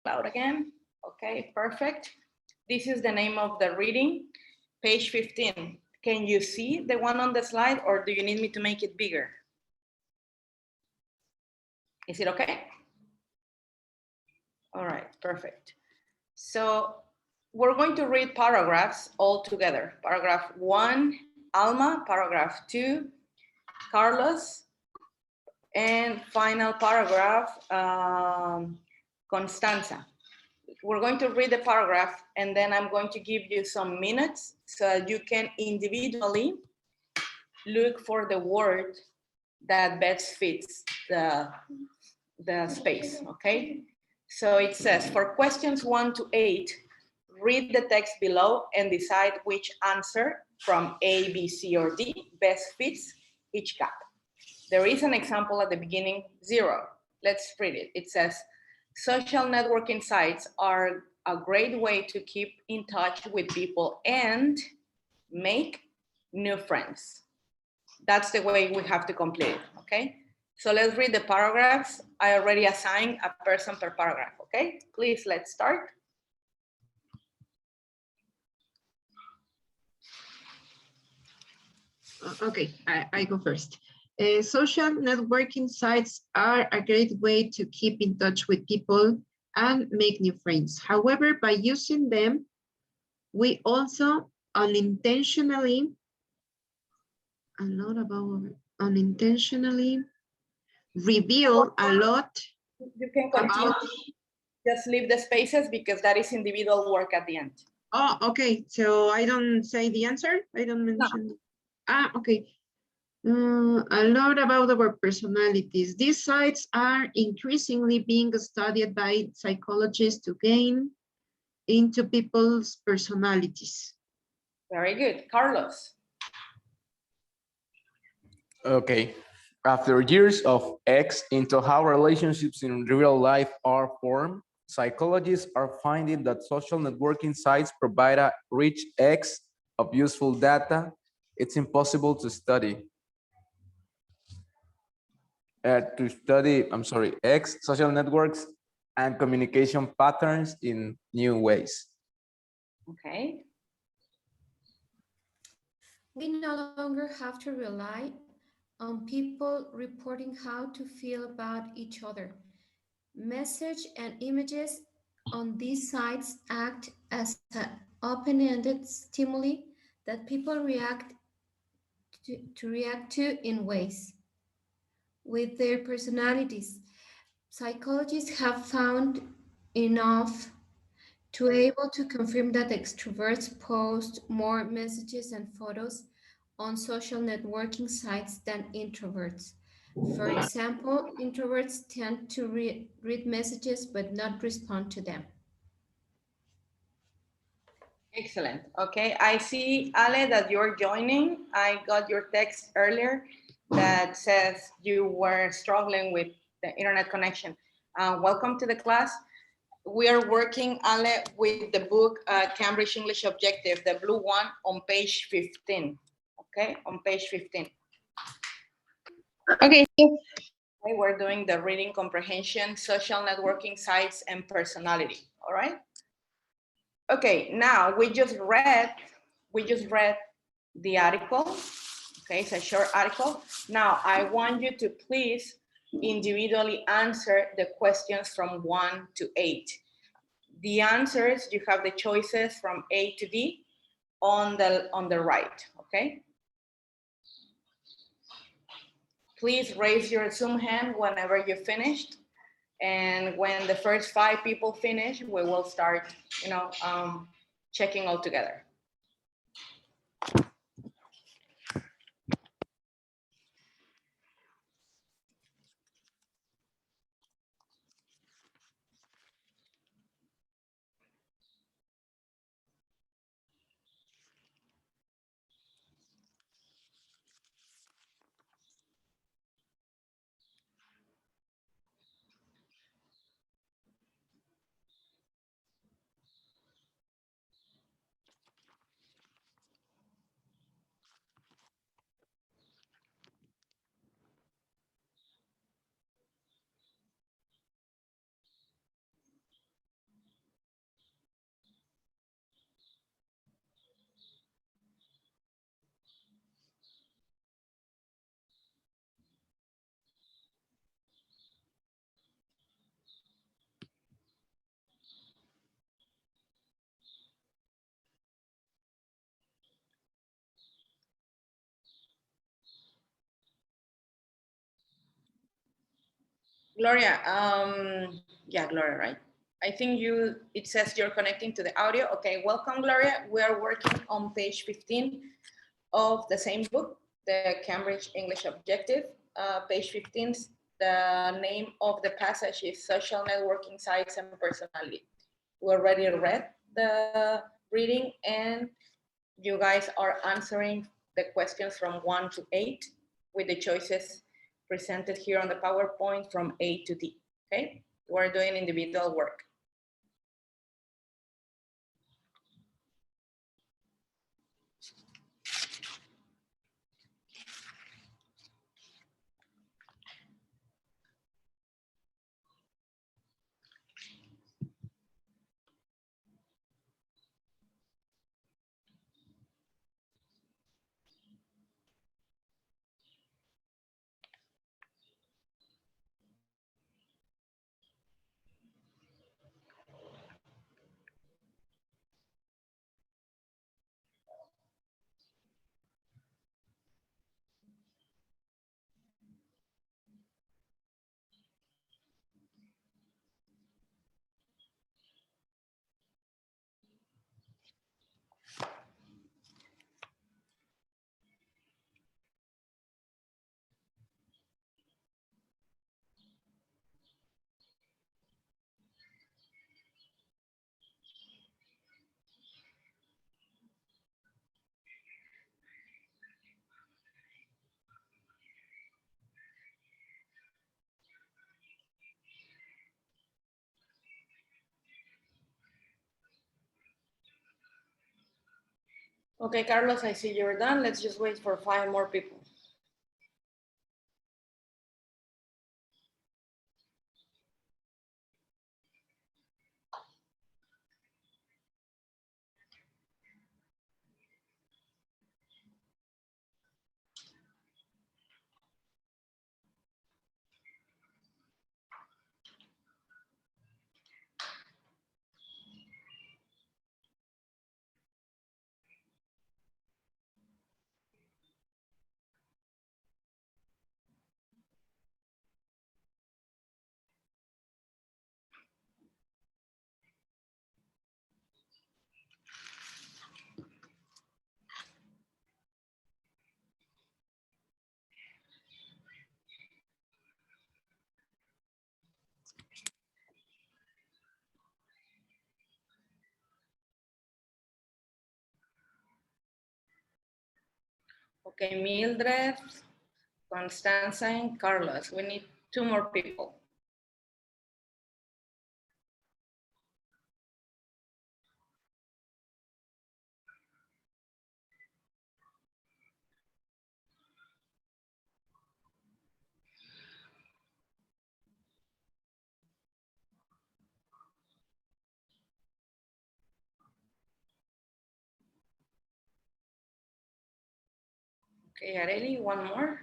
loud again. Okay, perfect. This is the name of the reading, page 15. Can you see the one on the slide or do you need me to make it bigger? Is it okay? All right, perfect. So we're going to read paragraphs all together. Paragraph 1, Alma. Paragraph 2, Carlos. And final paragraph, Constanza. We're going to read the paragraph and then I'm going to give you some minutes so that you can individually look for the word that best fits the space, okay? So it says, for questions 1 to 8, read the text below and decide which answer from A, B, C, or D best fits each gap. There is an example at the beginning, 0. Let's read it. It says, social networking sites are a great way to keep in touch with people and make new friends. That's the way we have to complete it, okay? So let's read the paragraphs. I already assigned a person per paragraph, okay? Please, let's start. Okay, I go first. Social networking sites are a great way to keep in touch with people and make new friends. However, by using them, we also unintentionally reveal a lot You can continue. about. Just leave the spaces because that is individual work at the end. Oh, okay. So I don't say the answer. I don't mention. No. Okay. A lot about our personalities. These sites are increasingly being studied by psychologists to gain into people's personalities. Very good. Carlos. Okay. After years of X into how relationships in real life are formed, psychologists are finding that social networking sites provide a rich X of useful data. It's impossible to study. X social networks and communication patterns in new ways. Okay. We no longer have to rely on people reporting how to feel about each other. Message and images on these sites act as an open-ended stimuli that people react to in ways with their personalities. Psychologists have found enough to able to confirm that extroverts post more messages and photos on social networking sites than introverts. For example, introverts tend to read messages but not respond to them. Excellent. Okay, I see, Ale, that you're joining. I got your text earlier that says you were struggling with the internet connection. Welcome to the class. We are working, Ale, with the book Cambridge English Objective, the blue one on page 15. Okay, on page 15. Okay. Okay, we're doing the reading comprehension, social networking sites, and personality. All right. Okay, now we just read the article. Okay, it's a short article. Now I want you to please individually answer the questions from 1 to 8. The answers, you have the choices from A to D on the right, okay? Please raise your Zoom hand whenever you're finished. And when the first 5 people finish, we will start, checking all together. Gloria, yeah, Gloria, right? I think it says you're connecting to the audio. Okay, welcome, Gloria. We are working on page 15 of the same book, the Cambridge English Objective. Page 15, the name of the passage is Social Networking Sites and Personality. We already read the reading and you guys are answering the questions from 1 to 8 with the choices presented here on the PowerPoint from A to D, okay? We're doing individual work. Okay, Carlos, I see you're done. Let's just wait for 5 more people. Okay, Mildred, Constanza, and Carlos. We need 2 more people. Okay, Areli, 1 more.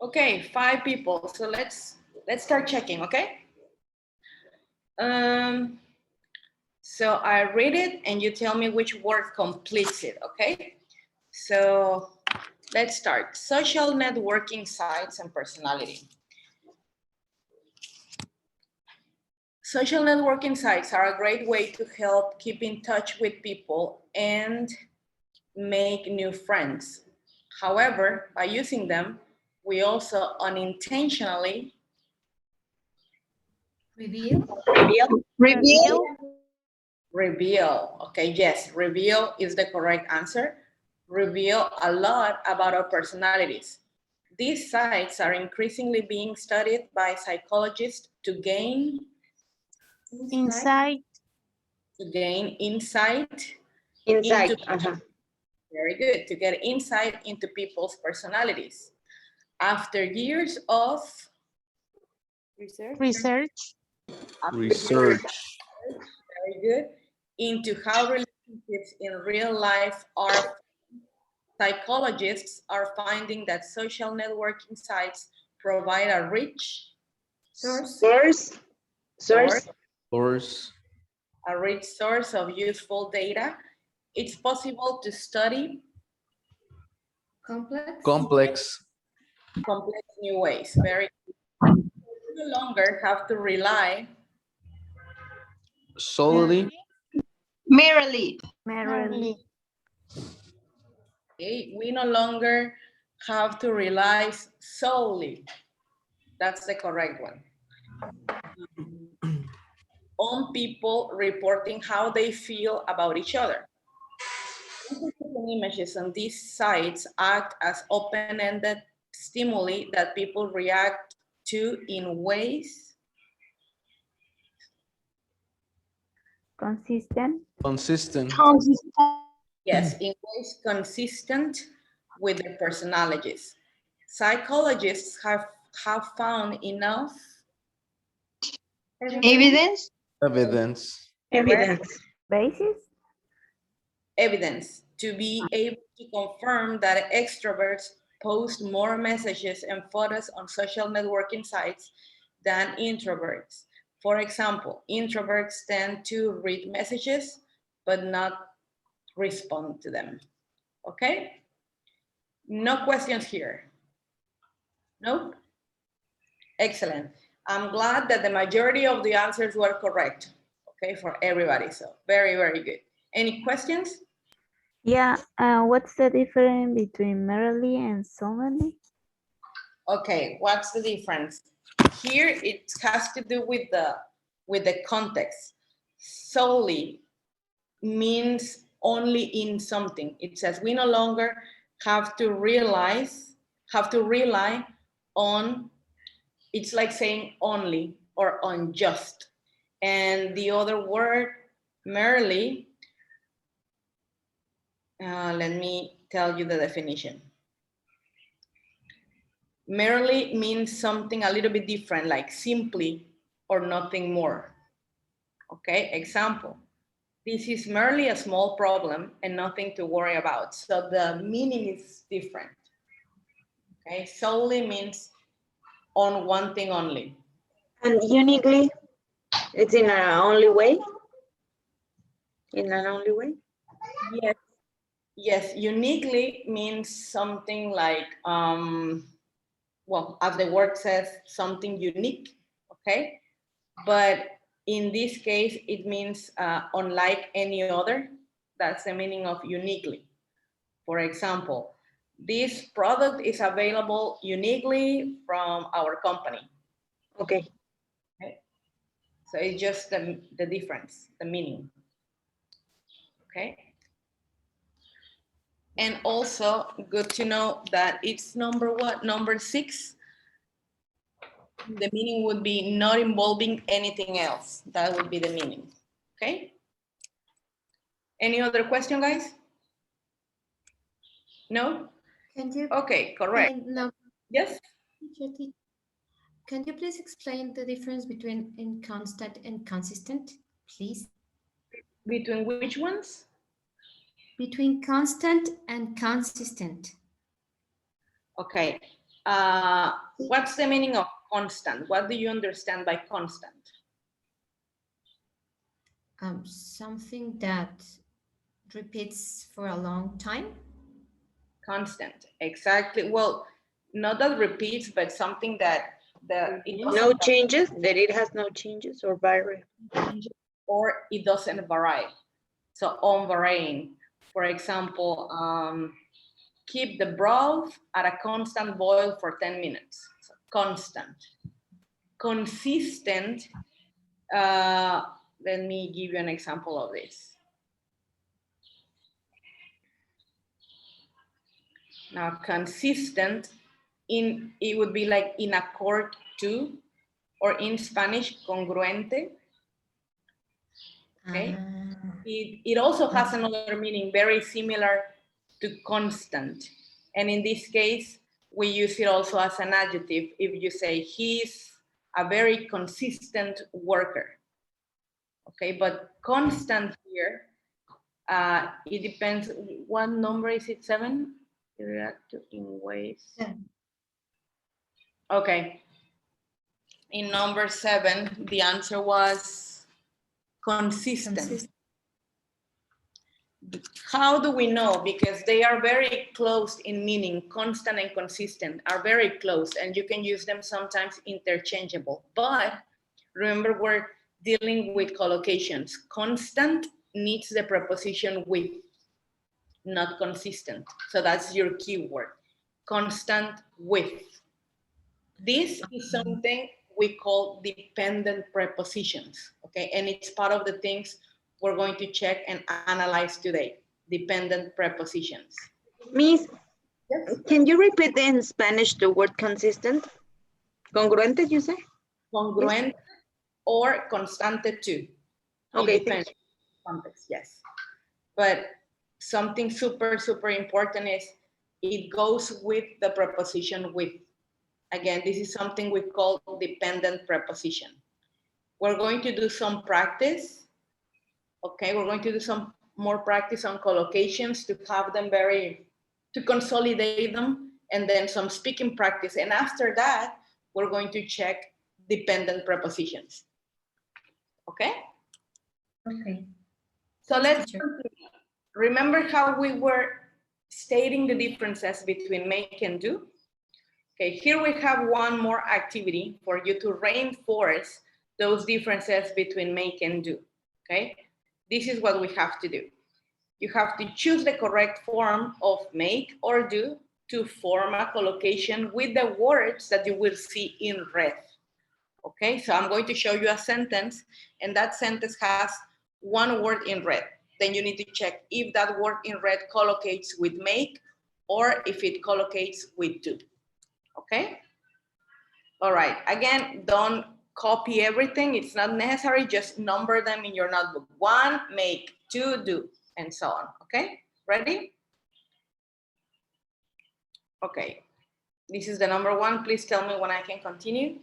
Okay, 5 people. So let's start checking, okay? So I read it and you tell me which word completes it, okay? So let's start. Social networking sites and personality. Social networking sites are a great way to help keep in touch with people and make new friends. However, by using them, we also unintentionally Reveal. Reveal. Reveal. Okay, yes, reveal is the correct answer. Reveal a lot about our personalities. These sites are increasingly being studied by psychologists to gain Insight. insight Inside. into, very good, to get insight into people's personalities. After years of Research. Research. very good, into how relationships in real life are, psychologists are finding that social networking sites provide a rich Source. source, Source. a rich source of useful data. It's possible to study Complex. Complex. complex new ways. Very good. We no longer have to rely Solely. Merely. Merely. okay, we no longer have to rely solely, that's the correct one, on people reporting how they feel about each other. Images on these sites act as open-ended stimuli that people react to in ways Consistent. Consistent. yes, in ways consistent with their personalities. Psychologists have found enough Evidence. Evidence. Basis. evidence to be able to confirm that extroverts post more messages and photos on social networking sites than introverts. For example, introverts tend to read messages but not respond to them. Okay? No questions here. Nope. Excellent. I'm glad that the majority of the answers were correct, okay, for everybody. So very, very good. Any questions? Yeah. What's the difference between merely and solely? Okay, what's the difference? Here it has to do with the context. Solely means only in something. It says we no longer have to rely on, it's like saying only or unjust. And the other word, merely, let me tell you the definition. Merely means something a little bit different, like simply or nothing more. Okay, example. This is merely a small problem and nothing to worry about. So the meaning is different. Okay, solely means on one thing only. And uniquely, it's in an only way? In an only way? Yes, yes, uniquely means something like, well, as the word says, something unique, okay? But in this case, it means unlike any other. That's the meaning of uniquely. For example, this product is available uniquely from our company. Okay. So it's just the difference, the meaning. Okay. And also good to know that it's number what? Number 6. The meaning would be not involving anything else. That would be the meaning. Okay. Any other question, guys? No? Can you? Okay, correct. No. Yes. Can you please explain the difference between inconstant and consistent, please? Between which ones? Between constant and consistent. Okay. What's the meaning of constant? What do you understand by constant? Something that repeats for a long time. Constant, exactly. Well, not that repeats, but something that No changes, that it has no changes or vary. or it doesn't vary. So unvarying. For example, keep the broth at a constant boil for 10 minutes. So constant. Consistent Let me give you an example of this. Now, consistent it would be like in accord to, or in Spanish, congruente. Okay. It also has another meaning very similar to constant. And in this case, we use it also as an adjective. If you say he's a very consistent worker. Okay, but constant here, it depends. What number is it? 7? React in ways. Okay. In number 7, the answer was consistent. How do we know? Because they are very close in meaning. Constant and consistent are very close, and you can use them sometimes interchangeable. But remember, we're dealing with collocations. Constant needs the preposition with, not consistent. So that's your keyword. Constant with. This is something we call dependent prepositions, okay? And it's part of the things we're going to check and analyze today, dependent prepositions. Miss, Yes. can you repeat in Spanish the word consistent? Congruente, you say? Congruent or constante too. Okay, It depends on context, yes. But something super, super important is it goes with the preposition with. Again, this is something we call dependent preposition. We're going to do some practice. Okay, we're going to do some more practice on collocations to have them to consolidate them, and then some speaking practice. And after that, we're going to check dependent prepositions. Okay? Okay. So let's remember how we were stating the differences between make and do. Okay, here we have one more activity for you to reinforce those differences between make and do, okay? This is what we have to do. You have to choose the correct form of make or do to form a collocation with the words that you will see in red, okay? So I'm going to show you a sentence, and that sentence has one word in red. Then you need to check if that word in red collocates with make or if it collocates with do. Okay? All right, again, don't copy everything. It's not necessary, just number them in your notebook. 1, make, 2, do, and so on, okay? Ready? Okay, this is the number 1. Please tell me when I can continue.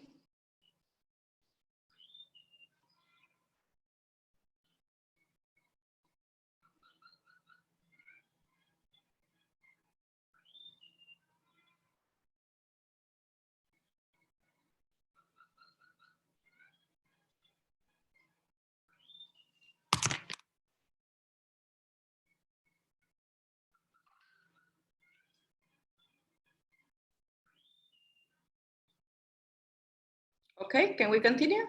Okay, can we continue?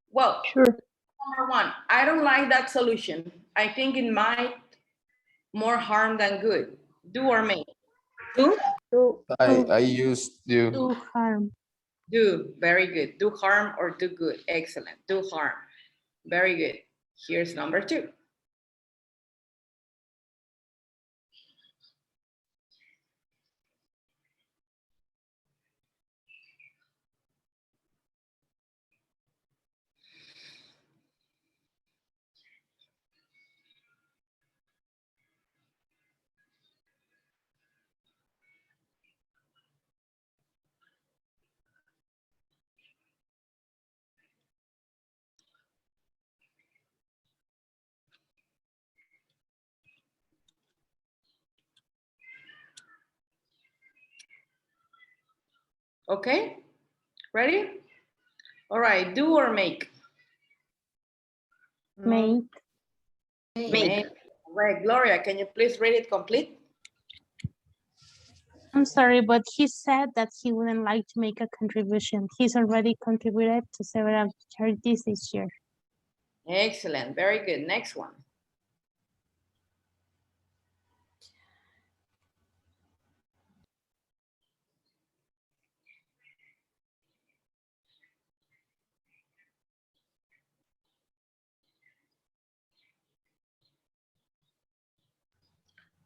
Well, Sure. number 1, I don't like that solution. I think it might more harm than good. Do or make? Do? I used to. Do harm. Do, very good. Do harm or do good? Excellent, do harm. Very good. Here's number 2. Okay, ready? All right, do or make? Make. Make. Right, Gloria, can you please read it complete? I'm sorry, but he said that he wouldn't like to make a contribution. He's already contributed to several charities this year. Excellent, very good. Next one.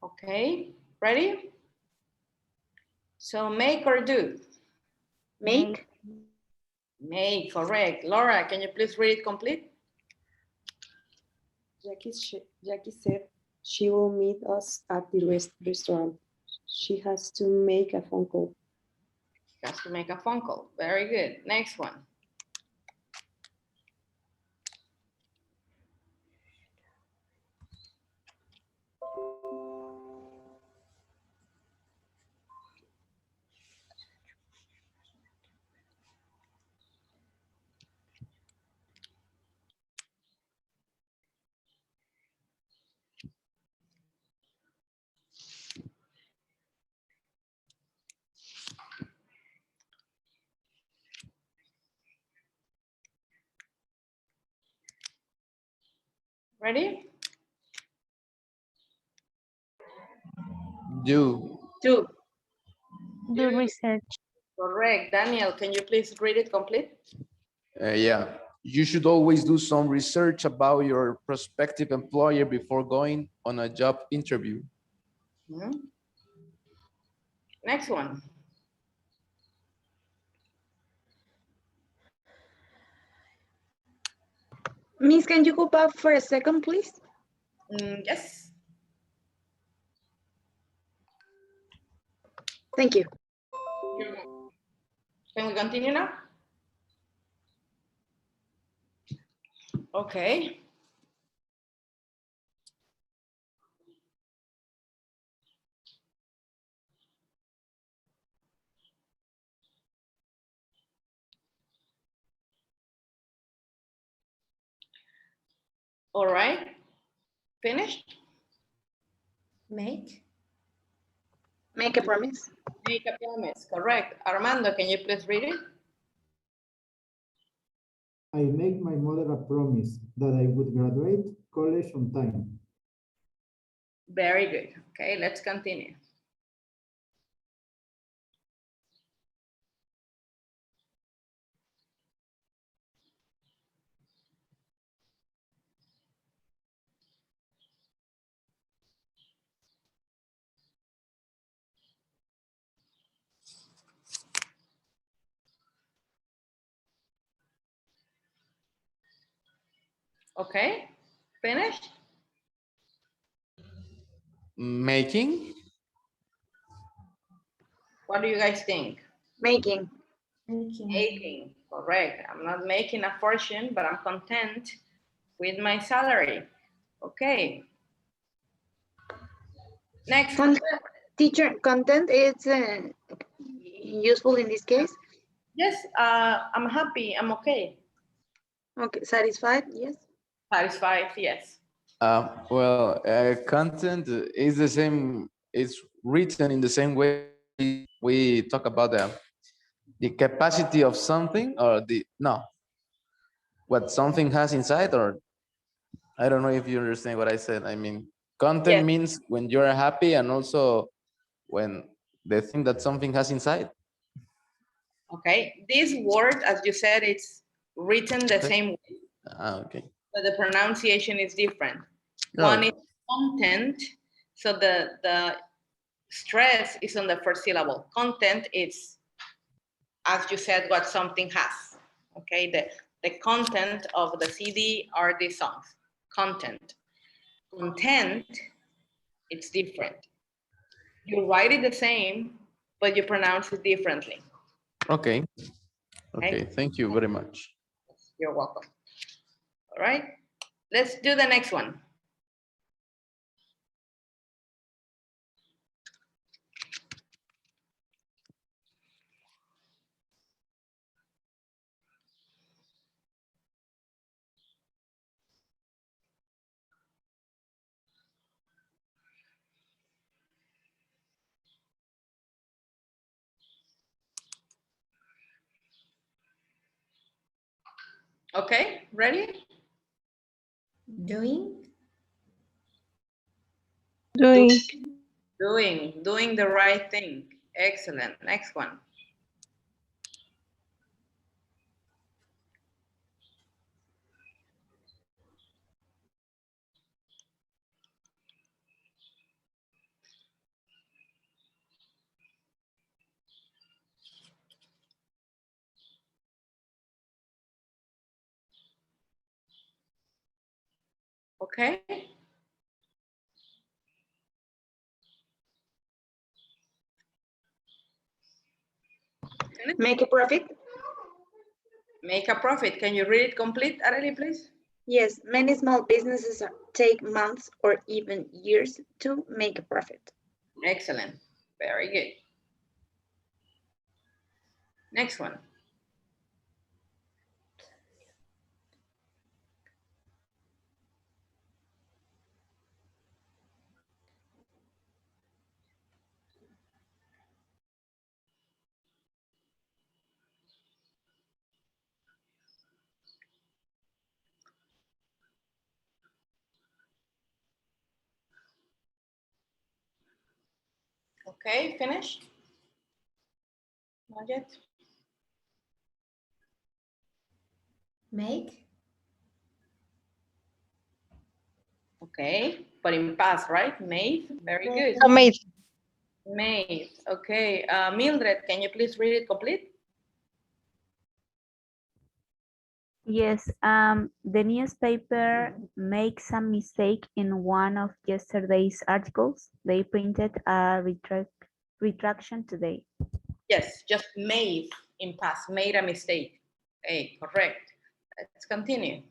Okay, ready? So make or do? Make. Make, correct. Laura, can you please read it complete? Jackie said she will meet us at the restaurant. She has to make a phone call. Has to make a phone call. Very good. Next one. Ready? Do. Do. Do research. Correct. Daniel, can you please read it complete? Yeah. You should always do some research about your prospective employer before going on a job interview. Mhm. Next one. Miss, can you go back for a second, please? Yes. Thank you. Can we continue now? Okay. All right. Finished? Make. Make a promise. Make a promise. Correct. Armando, can you please read it? I make my mother a promise that I would graduate college on time. Very good. Okay, let's continue. Okay, finished? Making. What do you guys think? Making. Making. Making, correct. I'm not making a fortune, but I'm content with my salary. Okay. Next. Content, teacher, content is useful in this case. Yes, I'm happy. I'm okay. Okay, satisfied, yes. Satisfied, yes. Well, content is the same. It's written in the same way we talk about the capacity of something or what something has inside, or I don't know if you understand what I said. I mean, content Yes. means when you're happy and also when the thing that something has inside. Okay, this word, as you said, it's written the same way, Okay. but the pronunciation is different. Oh. One is content, so the stress is on the first syllable. Content is, as you said, what something has. Okay, the content of the CD are these songs. Content. Content, it's different. You write it the same, but you pronounce it differently. Okay. Okay. Okay. Thank you very much. You're welcome. All right, let's do the next one. Okay, ready? Doing. Doing. Doing the right thing. Excellent. Next one. Okay? Make a profit. Make a profit. Can you read it complete, Arely, please? Yes, many small businesses take months or even years to make a profit. Excellent. Very good. Next one. Okay, finished? Not yet? Make, Okay, but in past, right? Made, very good. Made. Made, okay. Mildred, can you please read it complete? Yes, the newspaper makes a mistake in one of yesterday's articles. They printed a retraction today. Yes, just made in past, made a mistake. Okay, correct. Let's continue.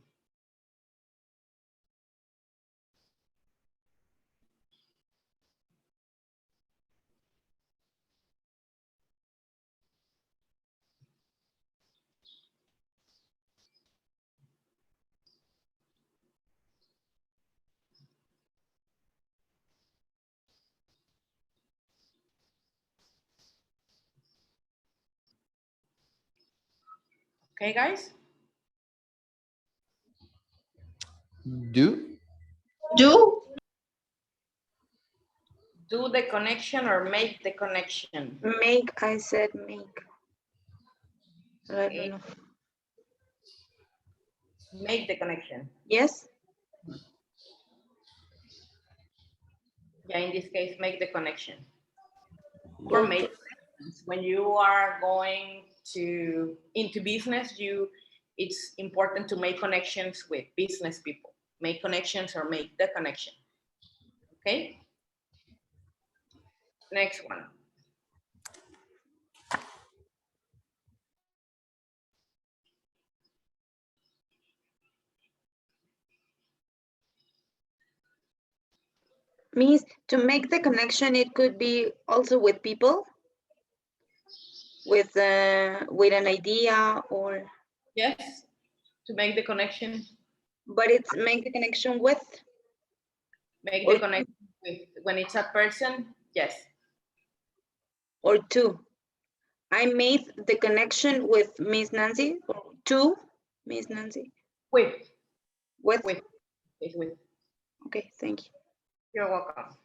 Okay, guys? Do? Do? Do the connection or make the connection? Make, I said make. I don't Okay. know. Make the connection. Yes? Yeah, in this case, make the connection. Go Or to- make connections. When you are going into business, it's important to make connections with business people. Make connections or make the connection. Okay? Next one. Means to make the connection, it could be also with people, with an idea, or Yes, to make the connection. but it's make the connection with. Make Or- the connection with, when it's a person, yes. Or two. I made the connection with Miss Nancy, or to Miss Nancy. With, With. with, it's with. Okay, thank you. You're welcome.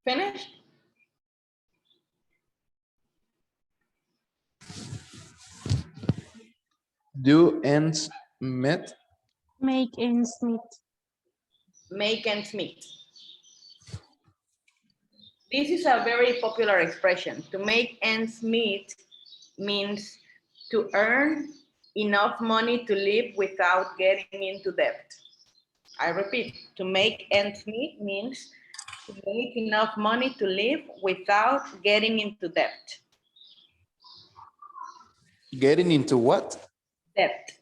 Finished? Do ends met? Make ends meet. Make ends meet. This is a very popular expression. To make ends meet means to earn enough money to live without getting into debt. I repeat, to make ends meet means to make enough money to live without getting into debt. Getting into what? Debt.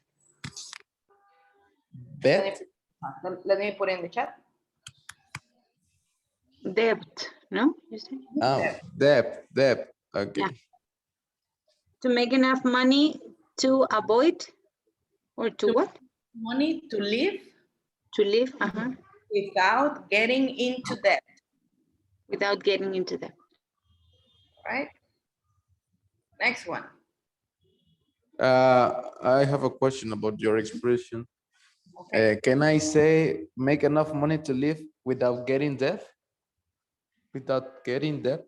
Bet? Let me put in the chat. Debt, no? You say? Oh, debt. Okay. Yeah. To make enough money to avoid, or to what? Money to live To live, without getting into debt, without getting into debt. right? Next one. I have a question about your expression. Okay. Can I say make enough money to live without getting debt? Without getting debt?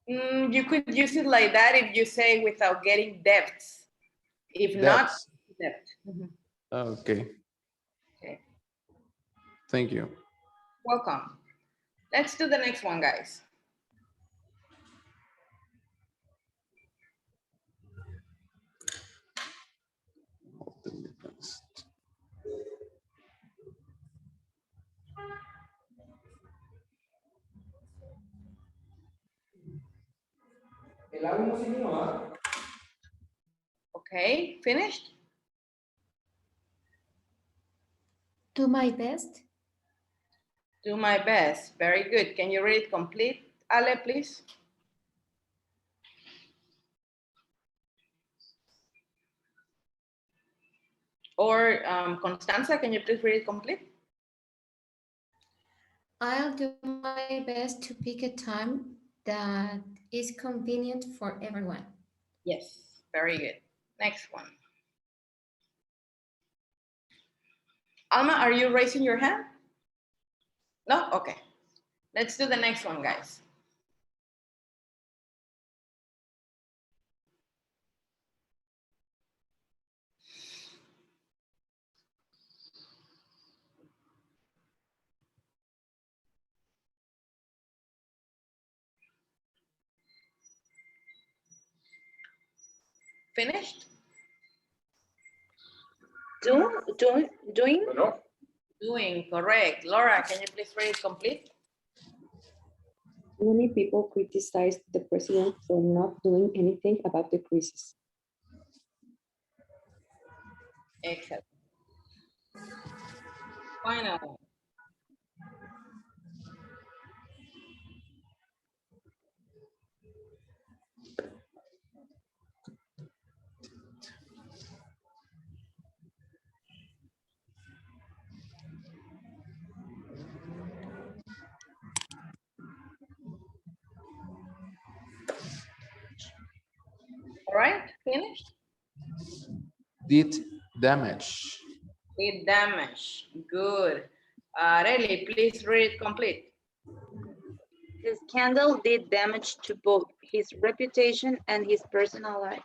You could use it like that if you say without getting debts. If not, Debts. debt. Mhm. Okay. Okay. Thank you. Welcome. Let's do the next one, guys. Okay, finished? Do my best. Do my best. Very good. Can you read it complete, Ale, please? Or Constanza, can you please read it complete? I'll do my best to pick a time that is convenient for everyone. Yes, very good. Next one. Alma, are you raising your hand? No? Okay. Let's do the next one, guys. Finished? Doing? Doing, correct. Laura, can you please read it complete? Many people criticized the president for not doing anything about the crisis. Excellent. Final one. All right, finished? Did damage. Did damage. Good. Areli, please read it complete. The scandal did damage to both his reputation and his personal life.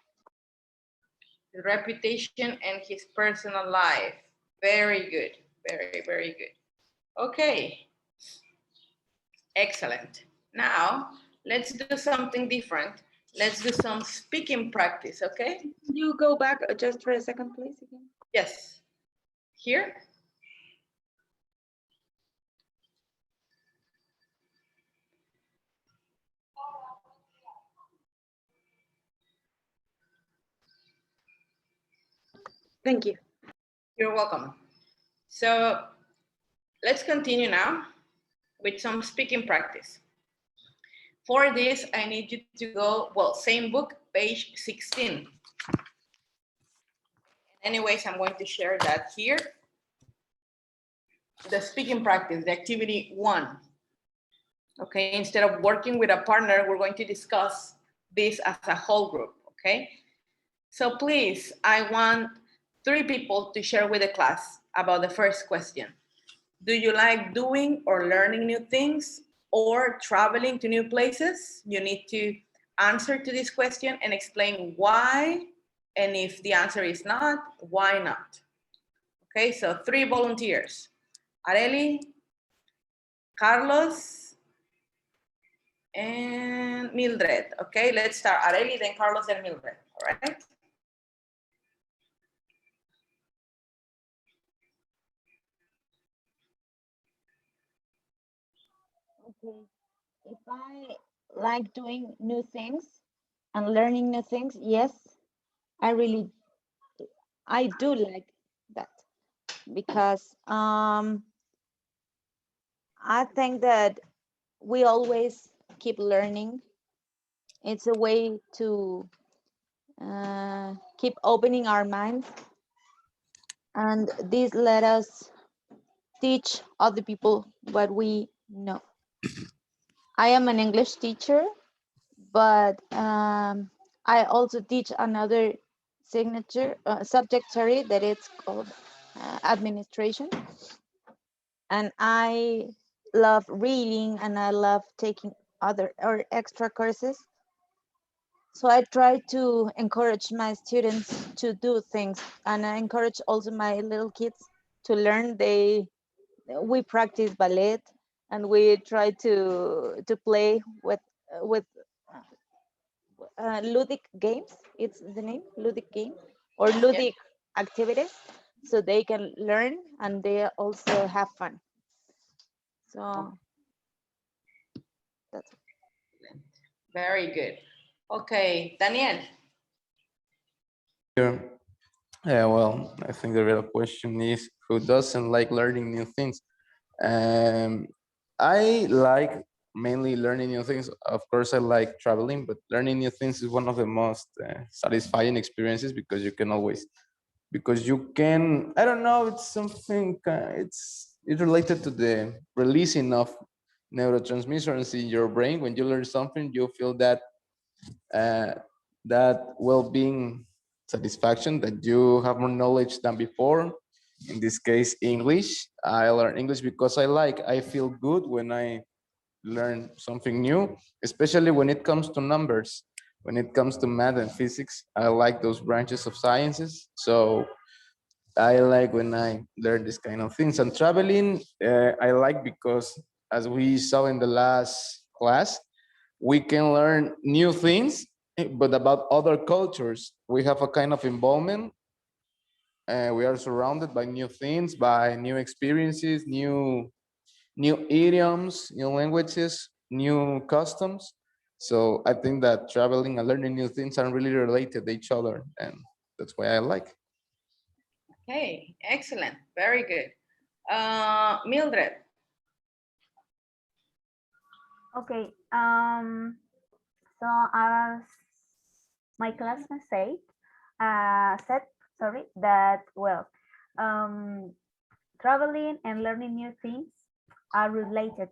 His reputation and his personal life. Very good. Very, very good. Okay. Excellent. Now, let's do something different. Let's do some speaking practice, okay? You go back just for a second, please. Again. Yes. Here? Thank you. You're welcome. So let's continue now with some speaking practice. For this, I need you to go, well, same book, page 16. Anyways, I'm going to share that here. The speaking practice, the activity 1. Okay, instead of working with a partner, we're going to discuss this as a whole group, okay? So please, I want 3 people to share with the class about the first question. Do you like doing or learning new things or traveling to new places? You need to answer to this question and explain why, and if the answer is not, why not? Okay, so 3 volunteers. Areli, Carlos, and Mildred. Okay, let's start. Areli, then Carlos, then Mildred. All right. Okay. If I like doing new things and learning new things, yes, I do like that because I think that we always keep learning. It's a way to keep opening our minds, and this let us teach other people what we know. I am an English teacher, but I also teach another subject, sorry, that it's called administration. And I love reading and I love taking other or extra courses. So I try to encourage my students to do things, and I encourage also my little kids to learn. We practice ballet, and we try to play with ludic games. It's the name, ludic game, or ludic activities, so they can learn and they also have fun. So that's Very good. Okay, Daniel. Yeah. Yeah, well, I think the real question is who doesn't like learning new things? I like mainly learning new things. Of course, I like traveling, but learning new things is one of the most satisfying experiences because you can, I don't know, it's something, it's related to the releasing of neurotransmitters in your brain. When you learn something, you feel uh, that well-being satisfaction that you have more knowledge than before. In this case, English. I learn English because I feel good when I learn something new, especially when it comes to numbers. When it comes to math and physics, I like those branches of sciences. So I like when I learn this kind of things. And traveling, I like because as we saw in the last class, we can learn new things, but about other cultures. We have a kind of involvement. We are surrounded by new things, by new experiences, new idioms, new languages, new customs. So I think that traveling and learning new things are really related to each other, and that's why I like. Okay, excellent. Very good. Mildred. Okay. So as my classmate said, sorry, that well, traveling and learning new things are related.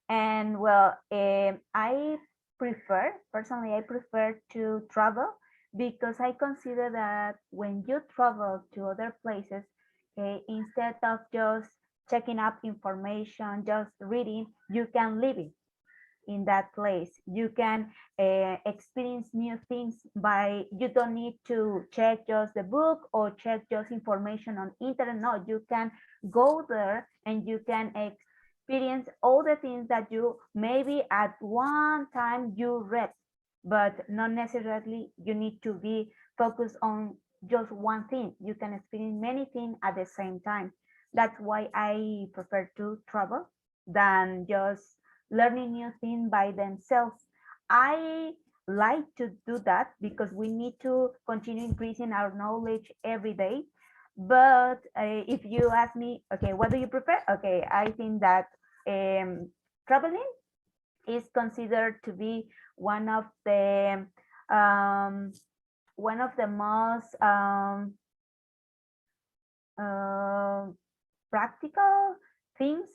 And well, I personally, I prefer to travel because I consider that when you travel to other places, instead of just checking up information, just reading, you can live it in that place. You can experience new things by, you don't need to check just the book or check just information on internet. No, you can go there and you can experience all the things that you maybe at one time you read, but not necessarily you need to be focused on just one thing. You can experience many things at the same time. That's why I prefer to travel than just learning new things by themselves. I like to do that because we need to continue increasing our knowledge every day. But if you ask me, okay, what do you prefer? Okay, I think that traveling is considered to be one of the most practical things,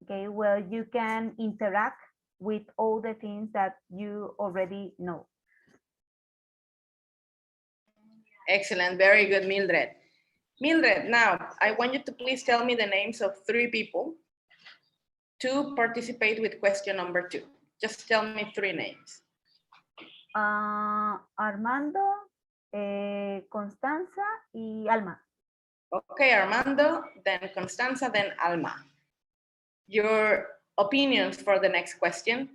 okay, where you can interact with all the things that you already know. Excellent. Very good, Mildred. Mildred, now I want you to please tell me the names of 3 people to participate with question number 2. Just tell me 3 names. Armando, Constanza y Alma. Okay, Armando, then Constanza, then Alma. Your opinions for the next question.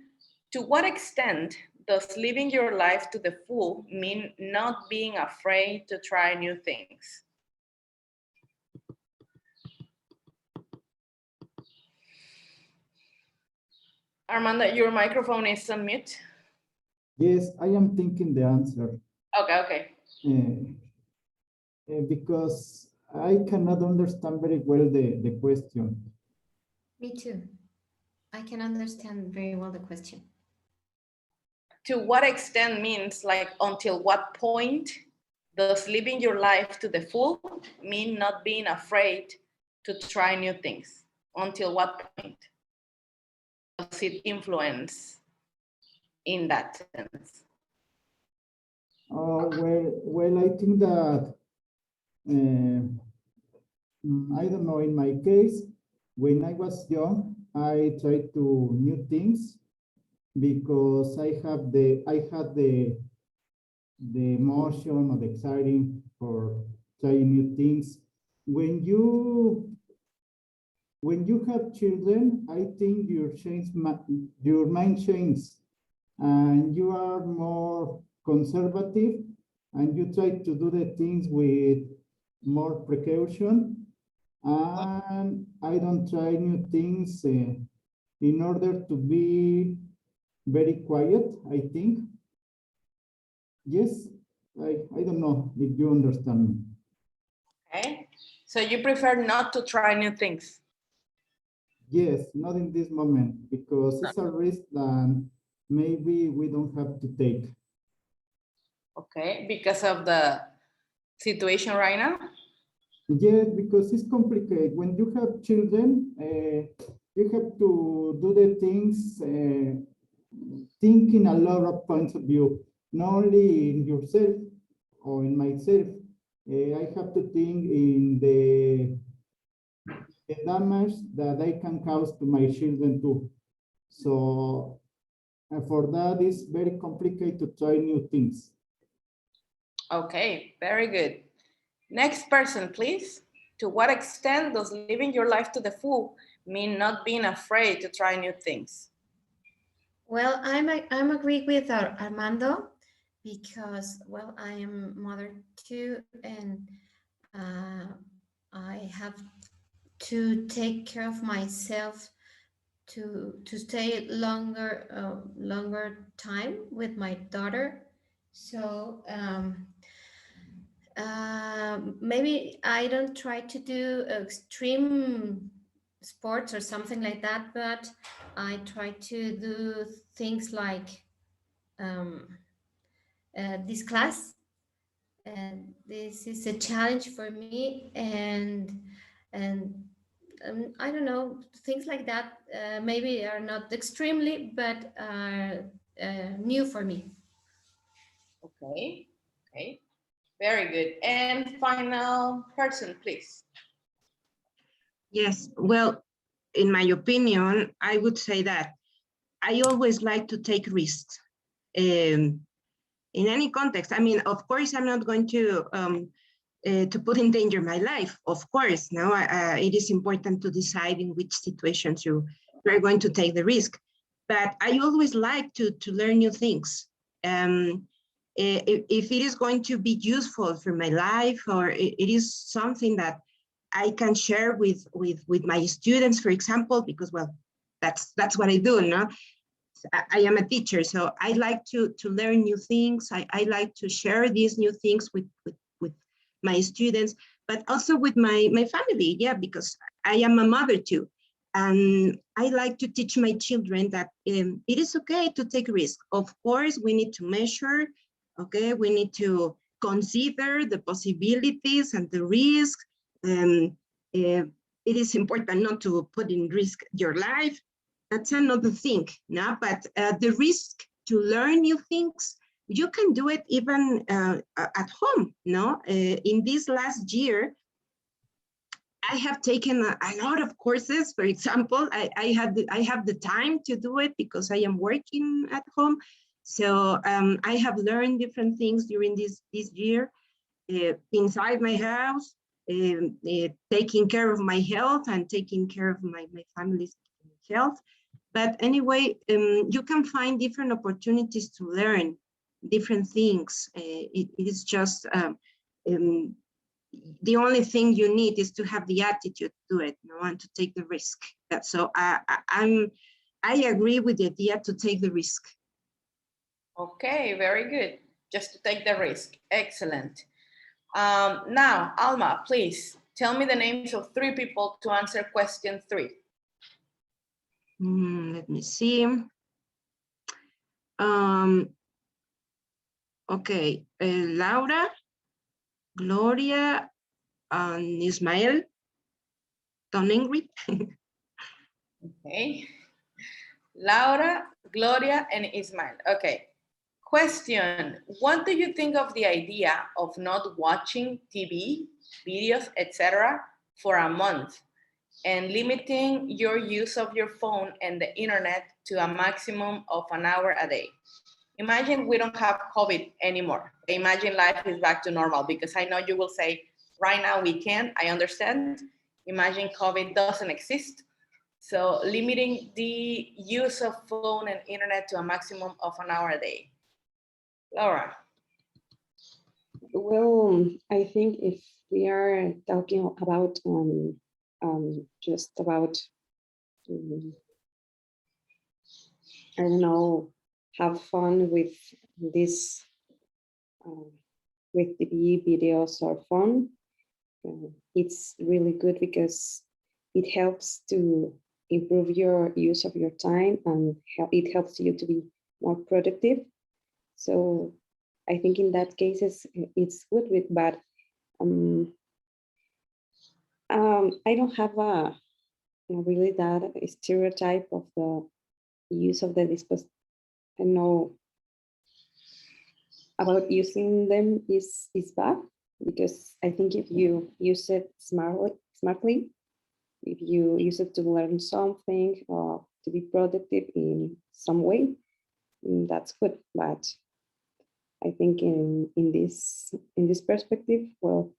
To what extent does living your life to the full mean not being afraid to try new things? Armando, your microphone is on mute. Yes, I am thinking the answer. Okay. Because I cannot understand very well the question. Me too. I can understand very well the question. To what extent means like until what point does living your life to the full mean not being afraid to try new things? Until what point does it influence in that sense? Well, I think that, I don't know, in my case, when I was young, I tried to new things because I had the the emotion or the exciting for trying new things. When you have children, I think your mind changes, and you are more conservative, and you try to do the things with more precaution. And I don't try new things in order to be very quiet, I think. Yes, I don't know if you understand me. Okay, so you prefer not to try new things? Yes, not in this moment, because it's a risk that maybe we don't have to take. Okay, because of the situation right now? Yes, because it's complicated. When you have children, you have to do the things thinking a lot of points of view, not only in yourself or in myself. I have to think in the damage that I can cause to my children too. So for that, it's very complicated to try new things. Okay, very good. Next person, please. To what extent does living your life to the full mean not being afraid to try new things? Well, I'm agree with Armando because, well, I am mother too, and I have to take care of myself to stay longer time with my daughter. So maybe I don't try to do extreme sports or something like that, but I try to do things like this class. And this is a challenge for me, and I don't know, things like that maybe are not extremely, but are new for me. Okay, okay, very good. And final person, please. Yes, well, in my opinion, I would say that I always like to take risks in any context. I mean, of course, I'm not going to put in danger my life. Of course, no, it is important to decide in which situations you are going to take the risk. But I always like to learn new things. If it is going to be useful for my life, or it is something that I can share with my students, for example, because, well, that's what I do, no? I am a teacher, so I like to learn new things. I like to share these new things with my students, but also with my family, yeah, because I am a mother too. And I like to teach my children that it is okay to take risks. Of course, we need to measure, okay? We need to consider the possibilities and the risk. It is important not to put in risk your life. That's another thing, no? But the risk to learn new things, you can do it even at home, no? In this last year, I have taken a lot of courses. For example, I have the time to do it because I am working at home. So I have learned different things during this year inside my house, taking care of my health and taking care of my family's health. But anyway, you can find different opportunities to learn different things. It is just the only thing you need is to have the attitude to do it, you know, and to take the risk. So I agree with the idea to take the risk. Okay, very good. Just to take the risk. Excellent. Now, Alma, please tell me the names of 3 people to answer question 3. Let me see. Okay, Laura, Gloria, and Ismael. Don't angry. Okay. Laura, Gloria, and Ismael. Okay. Question, what do you think of the idea of not watching TV, videos, etc. for a month and limiting your use of your phone and the internet to a maximum of an hour a day? Imagine we don't have COVID anymore. Imagine life is back to normal, because I know you will say, right now we can't, I understand. Imagine COVID doesn't exist. So limiting the use of phone and internet to a maximum of an hour a day. Laura. Well, I think if we are talking about just about I don't know, have fun with this with TV videos or phone, it's really good because it helps to improve your use of your time, and it helps you to be more productive. So I think in that case it's good with, but I don't have a really that stereotype of the use of the disposable. I know about using them is bad, because I think if you use it smartly, if you use it to learn something or to be productive in some way, that's good. But I think in this perspective, well,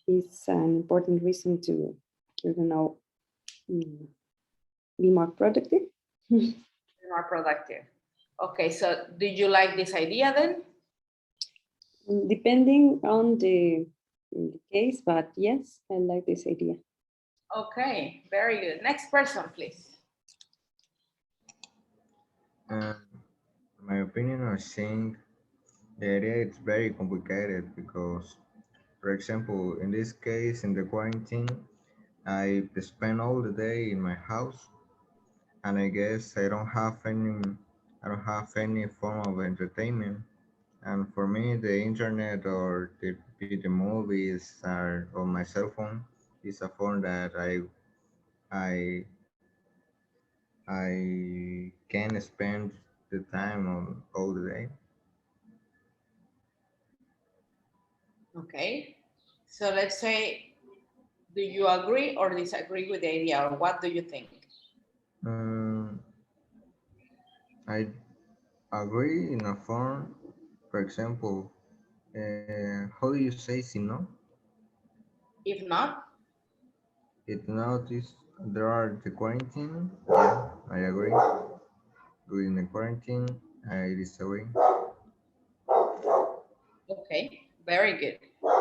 it's an important reason to, I don't know, be more productive. More productive. Okay, so did you like this idea then? Depending on the case, but yes, I like this idea. Okay, very good. Next person, please. In my opinion, I think the idea is very complicated because, for example, in this case, in the quarantine, I spend all the day in my house, and I guess I don't have any form of entertainment. And for me, the internet or the movies are on my cell phone is a phone that I I can spend the time on all the day. Okay, so let's say, do you agree or disagree with the idea, or what do you think? I agree in a form. For example, how do you say si no? If not, If not, is there are the quarantine. Yeah, I agree. During the quarantine, I disagree. okay, very good.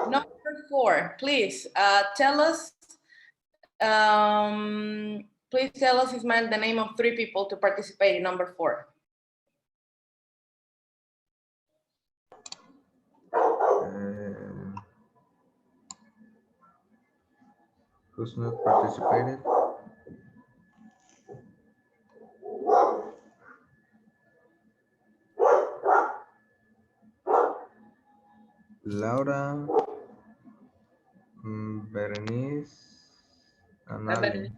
Number 4, please please tell us, Ismael, the name of 3 people to participate in number 4. Who's not participated? Laura, Berenice, and Ali.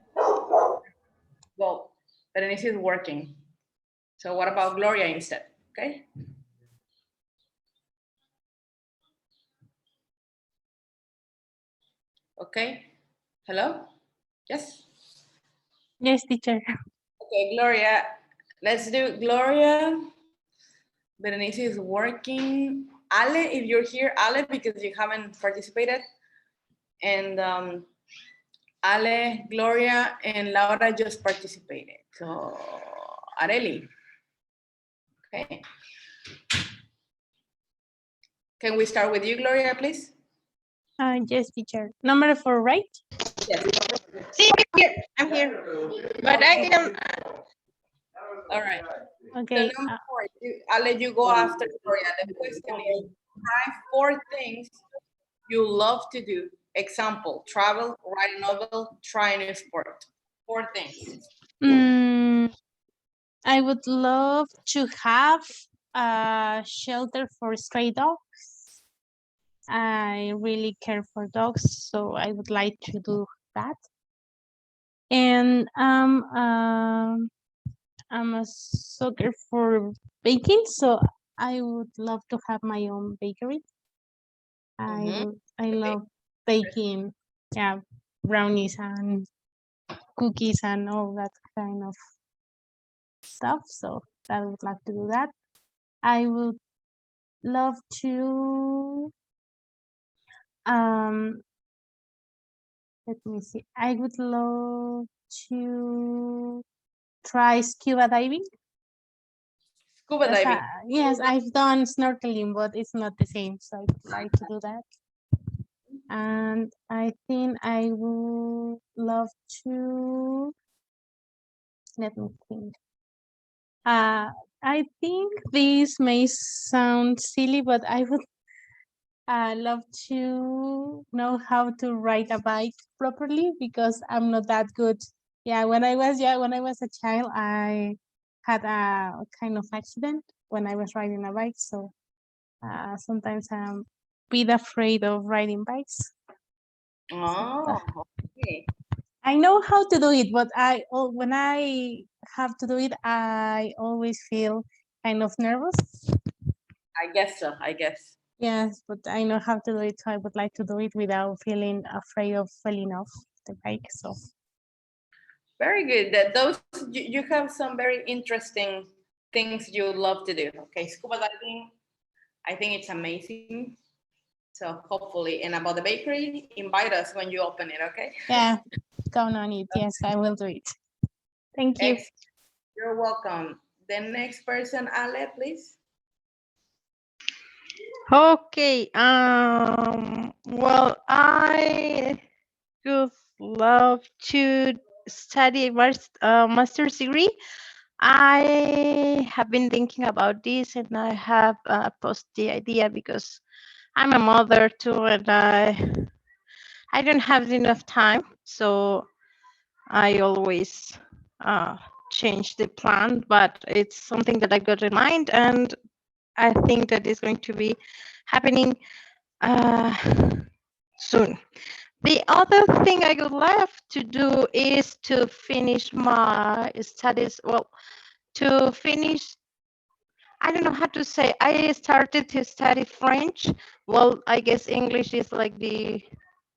Well, Berenice is working. So what about Gloria instead? Okay. Okay. Hello? Yes? Yes, teacher. Okay, Gloria. Let's do Gloria. Berenice is working. Ale, if you're here, Ale, because you haven't participated. And Ale, Gloria, and Laura just participated. So, Areli. Okay. Can we start with you, Gloria, please? Yes, teacher. Number 4, right? Yes. See, I'm here. But I can. All right. Okay. So number 4, I'll let you go after Gloria. The question is, try 4 things you love to do. Example, travel, write a novel, try a new sport. 4 things. I would love to have a shelter for stray dogs. I really care for dogs, so I would like to do that. And I'm a sucker for baking, so I would love to have my own bakery. I love baking, yeah, brownies and cookies and all that kind of stuff. So I would like to do that. I would love to, let me see. I would love to try scuba diving. Scuba That's diving. yes, I've done snorkeling, but it's not the same. So I would like to do that. And I think I would love to, let me think. I think this may sound silly, but I would love to know how to ride a bike properly because I'm not that good. Yeah, when I was a child, I had a kind of accident when I was riding a bike. So sometimes I'm a bit afraid of riding bikes. Oh, okay. I know how to do it, but when I have to do it, I always feel kind of nervous. I guess so, I guess. Yes, but I know how to do it, so I would like to do it without feeling afraid of falling off the bike. So Very good. That those you have some very interesting things you love to do. Okay, scuba diving, I think it's amazing. So hopefully, and about the bakery, invite us when you open it, okay? yeah, count on it. Yes, I will do it. Thank you. Excellent. You're welcome. The next person, Ale, please. Okay. Well, I would love to study a master's degree. I have been thinking about this, and I have posed the idea because I'm a mother too, and I don't have enough time, so I always change the plan. But it's something that I got in mind, and I think that is going to be happening soon. The other thing I would love to do is to finish my studies. Well, to finish, I don't know how to say. I started to study French. Well, I guess English is like the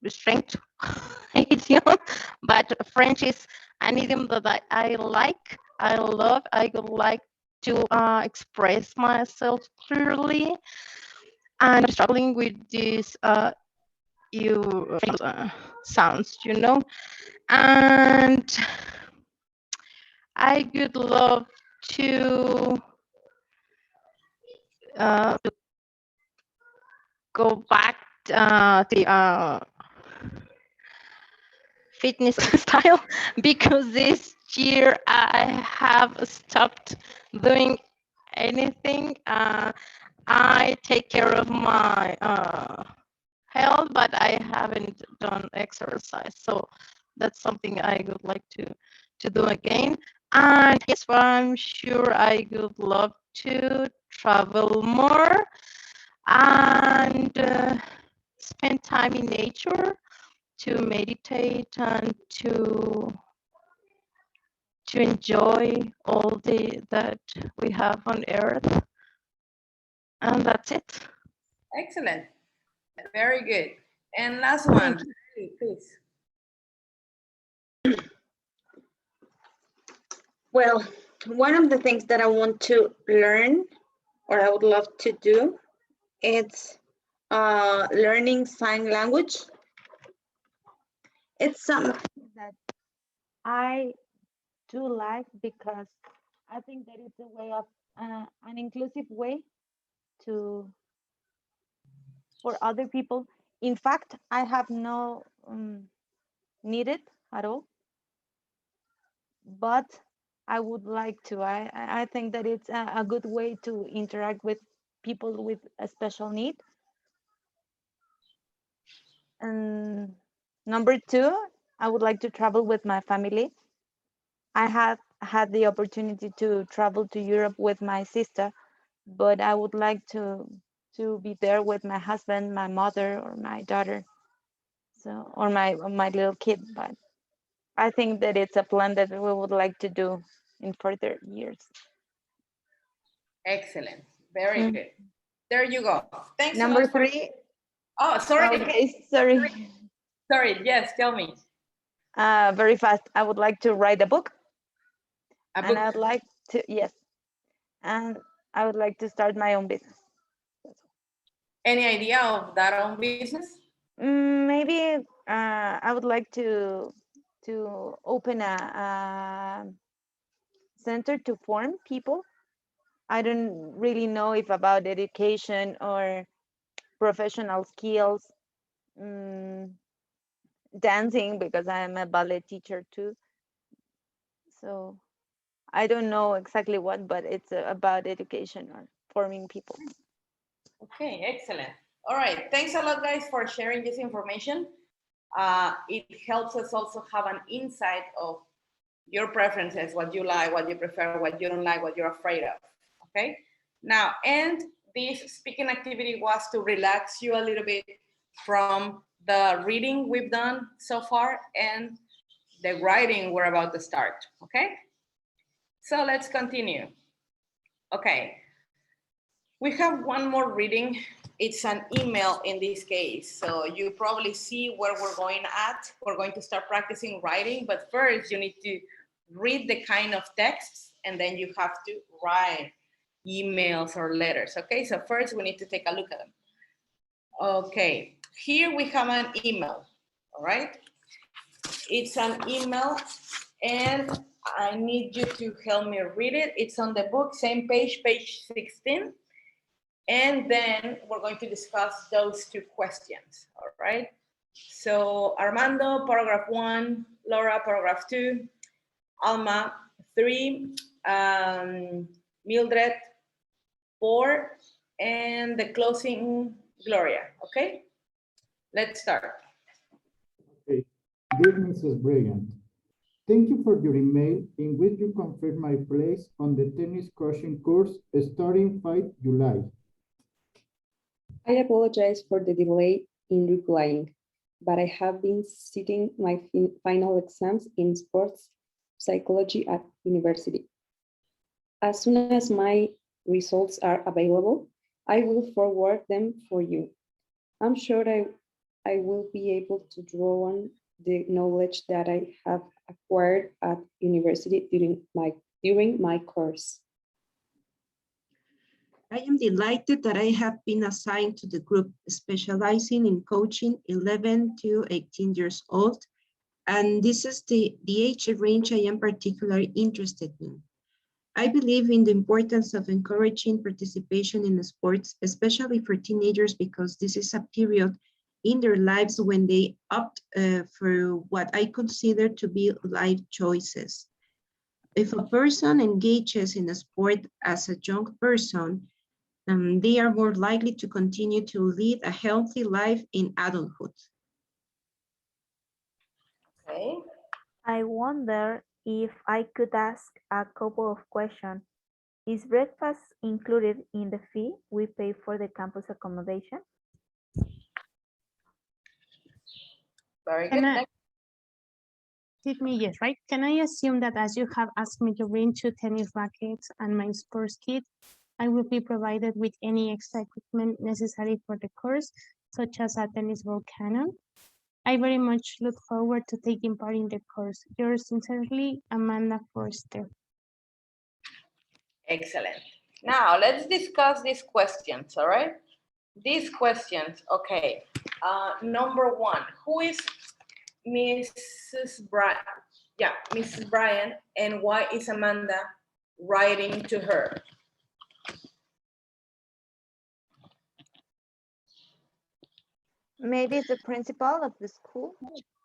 strength idiom, but French is an idiom that I like. I love. I would like to express myself clearly. And I'm struggling with this sounds, and I would love to go back the fitness style because this year I have stopped doing anything. I take care of my health, but I haven't done exercise. So that's something I would like to do again. And yes, I'm sure I would love to travel more and spend time in nature to meditate and to enjoy all that we have on earth. And that's it. Excellent. Very good. And last one, please. Well, one of the things that I want to learn or I would love to do is learning sign language. It's something that I do like because I think that it's a way of an inclusive way for other people. In fact, I have no need it at all, but I would like to. I think that it's a good way to interact with people with a special need. And number two, I would like to travel with my family. I have had the opportunity to travel to Europe with my sister, but I would like to be there with my husband, my mother, or my daughter, or my little kid. But I think that it's a plan that we would like to do in further years. Excellent. Very good. There you go. Thanks. Number three. Oh, sorry. Okay, sorry. Sorry. Yes, tell me. Very fast. I would like to write a book. A book. And I'd like, Yes, and I would like to start my own business. Any idea of that own business? Maybe I would like to open a center to form people. I don't really know if about education or professional skills, dancing, because I am a ballet teacher too. So I don't know exactly what, but it's about education or forming people. Okay, excellent. All right, thanks a lot, guys, for sharing this information. It helps us also have an insight of your preferences, what you like, what you prefer, what you don't like, what you're afraid of, okay? Now, and this speaking activity was to relax you a little bit from the reading we've done so far and the writing we're about to start, okay? So let's continue. Okay, we have one more reading. It's an email in this case. So you probably see where we're going at. We're going to start practicing writing, but first you need to read the kind of texts and then you have to write emails or letters. Okay, so first we need to take a look at them. Okay, here we have an email, all right? It's an email and I need you to help me read it. It's on the book, same page, page 16. And then we're going to discuss those two questions, all right? So Armando, paragraph 1, Laura, paragraph 2, Alma, 3, Mildred, 4, and the closing, Gloria, okay? Let's start. Okay. Dear Mrs. Brilliant, thank you for your email in which you confirm my place on the tennis coaching course starting 5 July. I apologize for the delay in replying, but I have been sitting my final exams in sports psychology at university. As soon as my results are available, I will forward them for you. I'm sure I will be able to draw on the knowledge that I have acquired at university during my course. I am delighted that I have been assigned to the group specializing in coaching 11 to 18 years old, and this is the age range I am particularly interested in. I believe in the importance of encouraging participation in sports, especially for teenagers, because this is a period in their lives when they opt for what I consider to be life choices. If a person engages in a sport as a young person, they are more likely to continue to lead a healthy life in adulthood. Okay. I wonder if I could ask a couple of questions. Is breakfast included in the fee we pay for the campus accommodation? Very Can good. Did me yes, right? Can I assume that as you have asked me to bring 2 tennis rackets and my sports kit, I will be provided with any extra equipment necessary for the course, such as a tennis ball cannon? I very much look forward to taking part in the course. Yours sincerely, Amanda Forster. Excellent. Now let's discuss these questions, all right? These questions, okay. Number 1, who is Mrs. Bryan? Yeah, Mrs. Bryan, and why is Amanda writing to her? Maybe it's the principal of the school.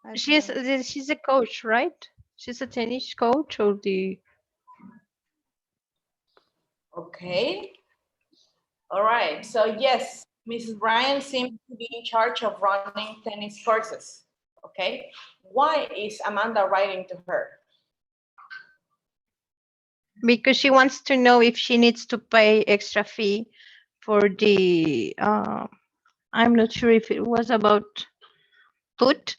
I don't She's know. she's a coach, right? She's a tennis coach or the Okay. All right. So yes, Mrs. Bryan seems to be in charge of running tennis courses. Okay. Why is Amanda writing to her? because she wants to know if she needs to pay extra fee for the I'm not sure if it was about food.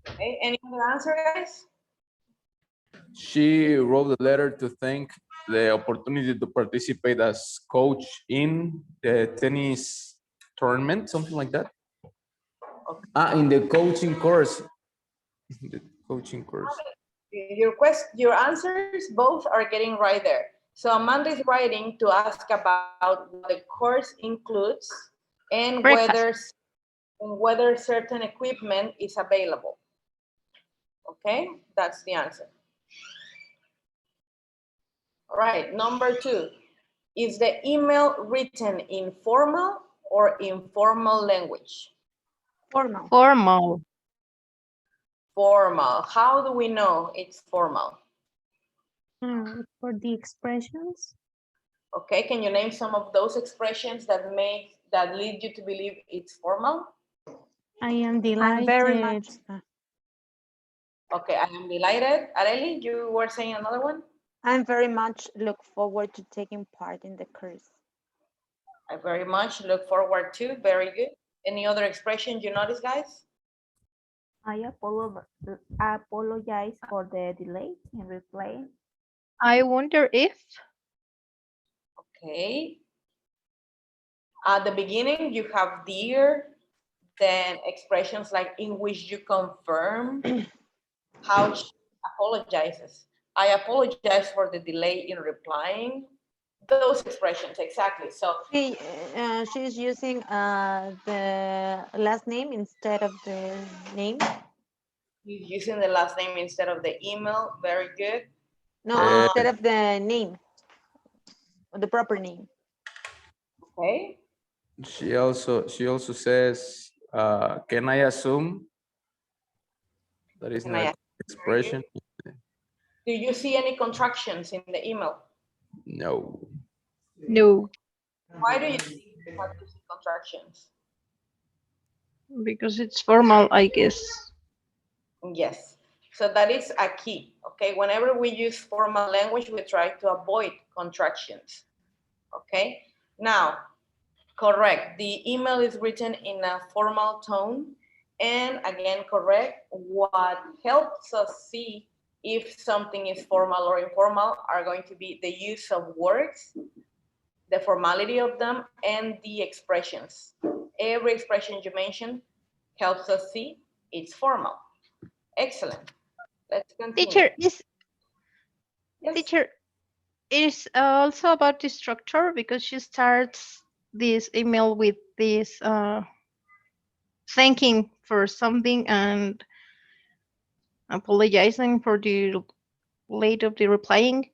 Okay. Any other answer, guys? She wrote a letter to thank the opportunity to participate as coach in the tennis tournament, something like that. Okay. In the coaching course. The coaching course. Your answers both are getting right there. So Amanda is writing to ask about what the course includes and Breakfast. whether certain equipment is available. Okay, that's the answer. All right, number 2. Is the email written in formal or informal language? Formal. Formal. Formal. How do we know it's formal? For the expressions, Okay, can you name some of those expressions that lead you to believe it's formal? I am I'm very much. delighted. Okay, I am delighted. Areli, you were saying another one? I'm very much look forward to taking part in the course. I very much look forward to. Very good. Any other expression you notice, guys? I apologize for the delay in replying. I wonder if. Okay. At the beginning, you have dear, then expressions like in which you confirm how she apologizes. I apologize for the delay in replying. Those expressions, exactly. So She's using the last name instead of the name. you're using the last name instead of the email. Very good. No, instead of the name, or the proper name. Okay. She also says, can I assume? That is Can I not ask? expression. Do you see any contractions in the email? No. No, Why do you think you have to see contractions? because it's formal, I guess. Yes. So that is a key. Okay. Whenever we use formal language, we try to avoid contractions. Okay. Now, correct. The email is written in a formal tone. And again, correct. What helps us see if something is formal or informal are going to be the use of words, the formality of them, and the expressions. Every expression you mentioned helps us see it's formal. Excellent. Let's continue. Teacher, Yes. teacher, is also about the structure because she starts this email with this thanking for something and apologizing for the late of the replying.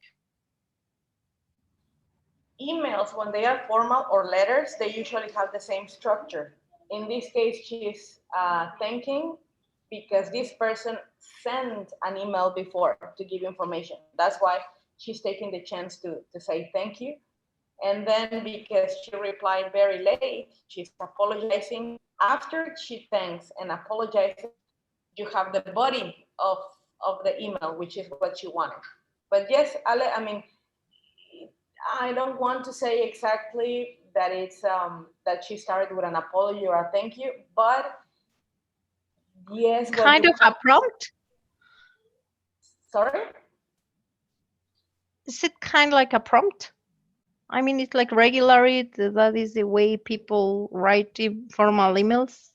Emails, when they are formal or letters, they usually have the same structure. In this case, she's thanking because this person sent an email before to give information. That's why she's taking the chance to say thank you. And then because she replied very late, she's apologizing. After she thanks and apologizes, you have the body of the email, which is what she wanted. But yes, Ale, I mean, I don't want to say exactly that it's that she started with an apology or a thank you, but yes, Kind of a prompt. Sorry? Is it kind of like a prompt? I mean, it's like regularly, that is the way people write formal emails.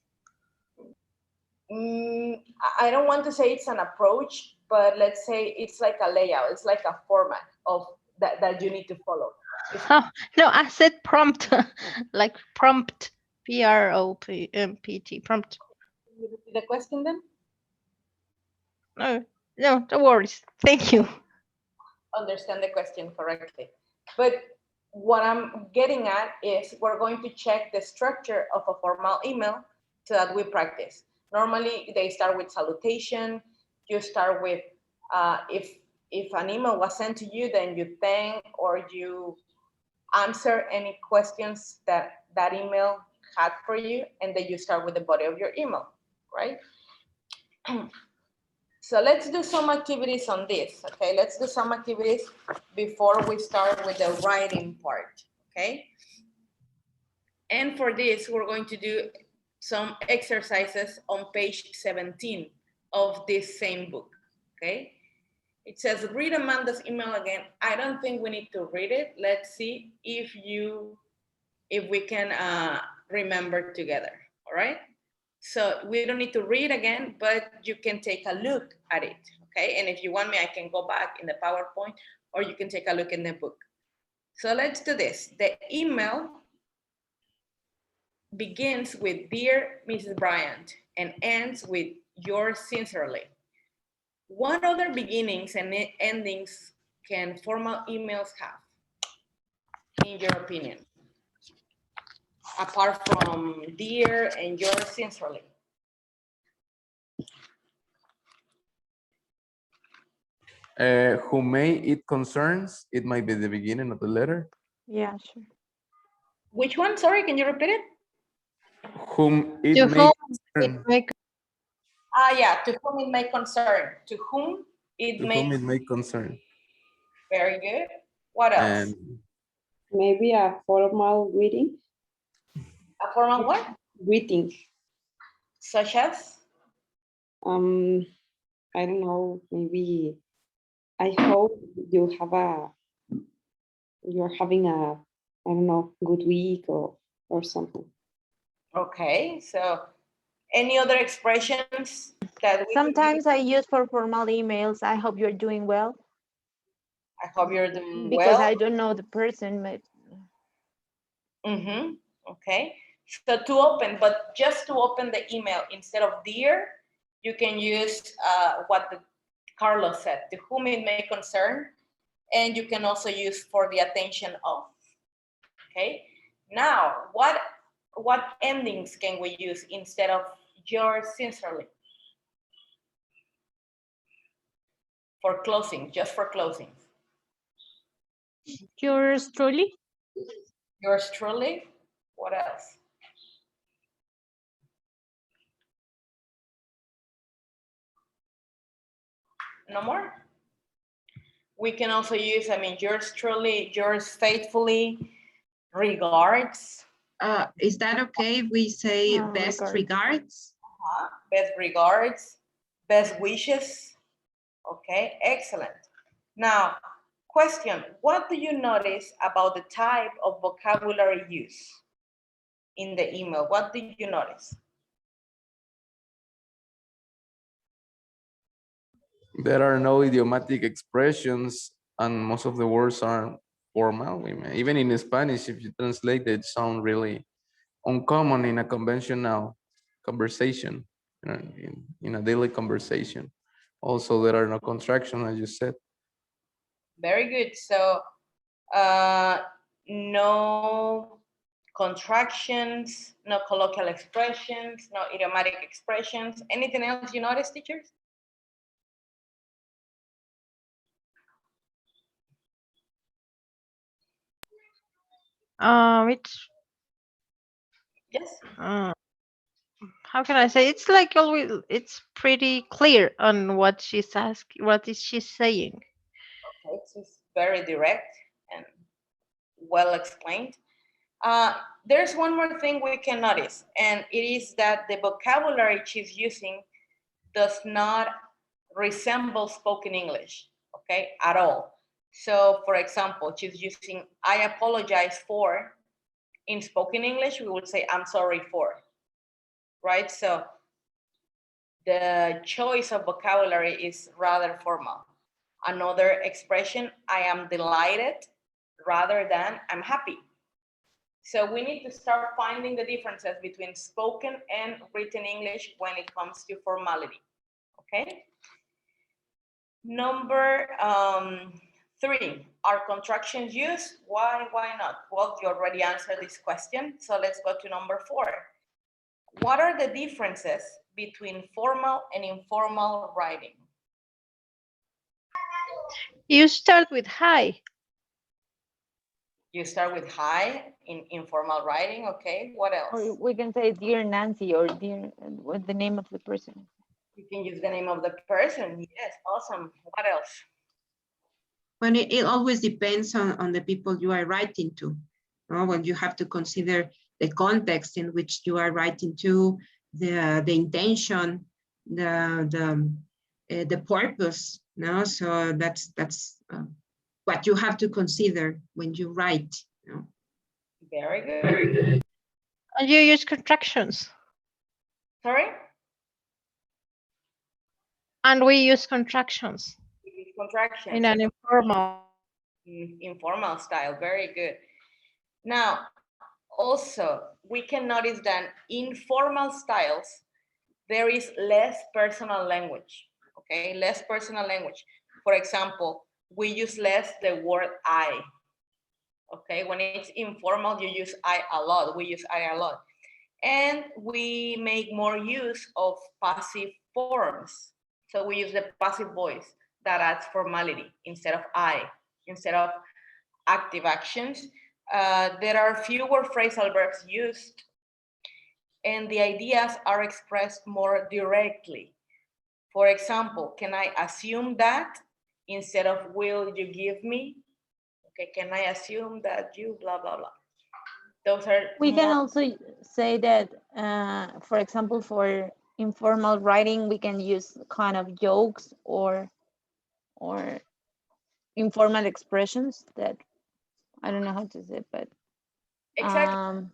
I don't want to say it's an approach, but let's say it's like a layout. It's like a format of that you need to follow. Oh, no, I said prompt, like prompt, P-R-O-M-P-T, prompt. Can you repeat the question then? No, no worries. Thank you. Understand the question correctly. But what I'm getting at is we're going to check the structure of a formal email so that we practice. Normally, they start with salutation. You start with, if an email was sent to you, then you thank or you answer any questions that that email had for you, and then you start with the body of your email, right? So let's do some activities on this, okay? Let's do some activities before we start with the writing part, okay? And for this, we're going to do some exercises on page 17 of this same book, okay? It says, read Amanda's email again. I don't think we need to read it. Let's see if we can remember together, all right? So we don't need to read again, but you can take a look at it, Okay, and if you want me, I can go back in the PowerPoint or you can take a look in the book. So let's do this. The email begins with Dear Mrs. Bryant and ends with Yours sincerely. What other beginnings and endings can formal emails have, in your opinion? Apart from Dear and Yours sincerely. Who may it concerns, it might be the beginning of the letter. Yeah, sure. Which one? Sorry, can you repeat it? Whom it To may whom concern. it may Ah, yeah, to whom it may concern. To whom it To may. whom it may concern. Very good. What else? And Maybe a formal greeting. A formal what? Greeting. Such as? I don't know, maybe I hope you're having a, I don't know, good week or something. Okay, so any other expressions that we could Sometimes use? I use for formal emails, I hope you're doing well, I hope you're doing because well. I don't know the person, but Mm-hmm. Okay. So to open, but just to open the email instead of dear, you can use what Carlos said, to whom it may concern, and you can also use for the attention of. Okay. Now, what endings can we use instead of yours sincerely? For closing, just for closing. Yours truly. Yours truly. What else? No more? We can also use, I mean, yours truly, yours faithfully, regards. Is that okay if we say best regards? Best regards, best wishes. Okay, excellent. Now, question, what do you notice about the type of vocabulary used in the email? What did you notice? there are no idiomatic expressions, and most of the words are formal. Even in Spanish, if you translate, they sound really uncommon in a conventional conversation, in a daily conversation. Also, there are no contractions, as you said. Very good. So, no contractions, no colloquial expressions, no idiomatic expressions. Anything else you notice, teachers? it's Yes. how can I say? It's like always. It's pretty clear on what she's asking. What is she saying? Okay, it's very direct and well explained. There's one more thing we can notice, and it is that the vocabulary she's using does not resemble spoken English, okay, at all. So, for example, she's using I apologize for. In spoken English, we would say I'm sorry for, right? So the choice of vocabulary is rather formal. Another expression, I am delighted, rather than I'm happy. So we need to start finding the differences between spoken and written English when it comes to formality, okay? Number 3, are contractions used? Why not? Well, you already answered this question, so let's go to number 4. What are the differences between formal and informal writing? You start with hi. You start with hi in informal writing, okay? What else? or we can say dear Nancy or dear with the name of the person. You can use the name of the person. Yes, awesome. What else? Well, it always depends on the people you are writing to. Well, you have to consider the context in which you are writing to, the intention, the purpose. No, so that's what you have to consider when you write. Very good. And you use contractions. Sorry? And we use contractions Contractions. in an informal. Informal style, very good. Now, also, we can notice that in formal styles, there is less personal language, okay? Less personal language. For example, we use less the word I, okay? When it's informal, you use I a lot. We use I a lot. And we make more use of passive forms. So we use the passive voice that adds formality instead of I, instead of active actions. There are fewer phrasal verbs used, and the ideas are expressed more directly. For example, can I assume that instead of will you give me? Okay, can I assume that you blah, blah, blah. Those are We can more, also say that, for example, for informal writing, we can use kind of jokes or informal expressions that I don't know how to say, but exactly.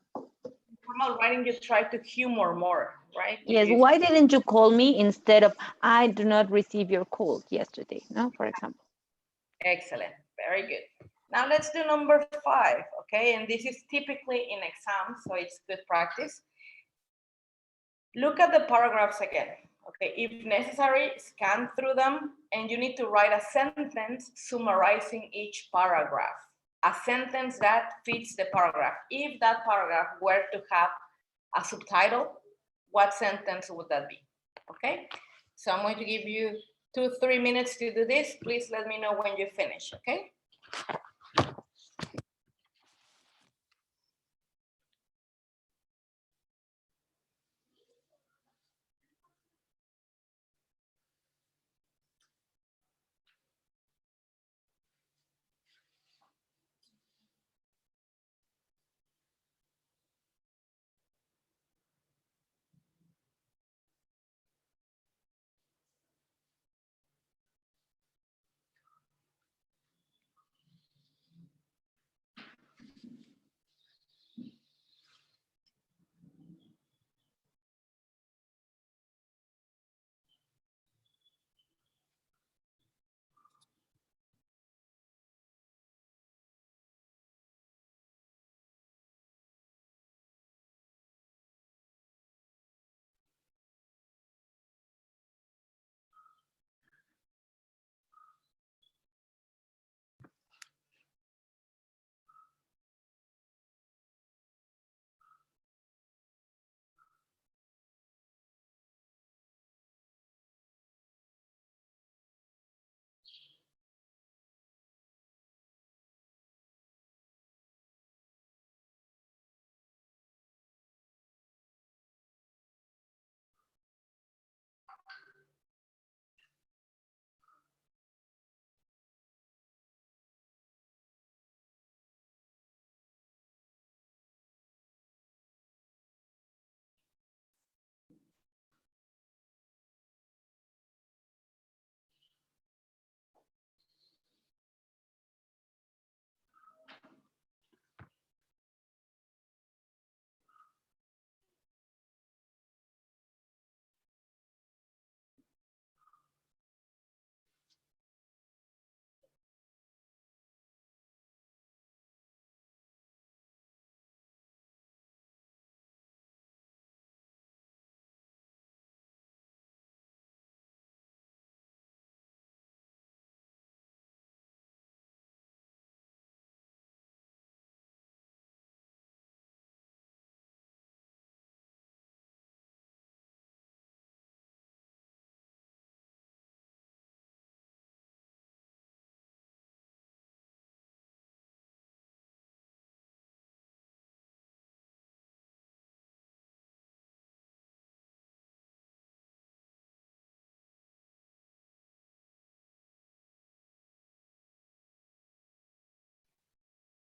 Formal writing, you try to humor more, right? yes. Why didn't you call me instead of I do not receive your call yesterday? No, for example. Excellent, very good. Now let's do number 5, okay? And this is typically in exams, so it's good practice. Look at the paragraphs again, okay? If necessary, scan through them, and you need to write a sentence summarizing each paragraph. A sentence that fits the paragraph. If that paragraph were to have a subtitle, what sentence would that be? Okay, so I'm going to give you 2-3 minutes to do this. Please let me know when you finish, okay?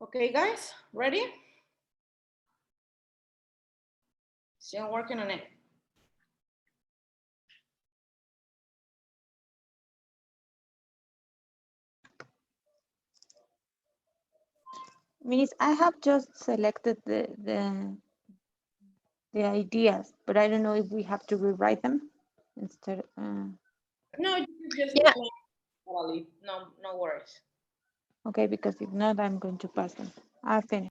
Okay, guys, ready? Still working on it. Miss, I have just selected the ideas, but I don't know if we have to rewrite them instead. No, you just Yeah. explain orally. No, no worries. Okay, because if not, I'm going to pass them. I finished.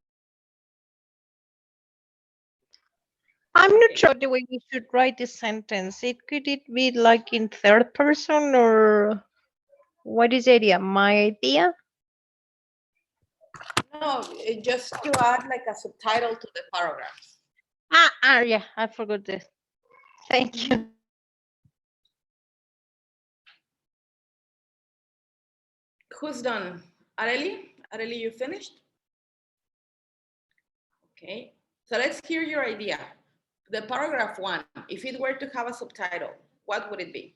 I'm not Okay. sure the way we should write this sentence. Could it be like in third person, or what is the idea? My idea? No, just to add like a subtitle to the paragraph. Yeah, I forgot this. Thank you. Who's done? Areli? Areli, you finished? Okay, so let's hear your idea. The paragraph 1, if it were to have a subtitle, what would it be?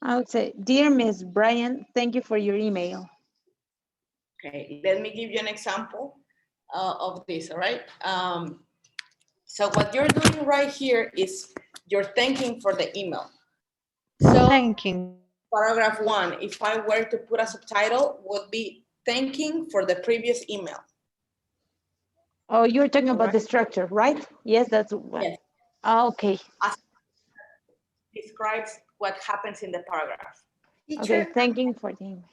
I would say, dear Miss Bryan, thank you for your email. Okay, let me give you an example of this, all right? So what you're doing right here is you're thanking for the email. So Thanking. paragraph 1, if I were to put a subtitle, would be thanking for the previous email. Oh, you're talking about Alright. the structure, right? Yes, that's what. Yes. Okay. Describes what happens in the paragraph. Okay, Teacher, thanking for the email.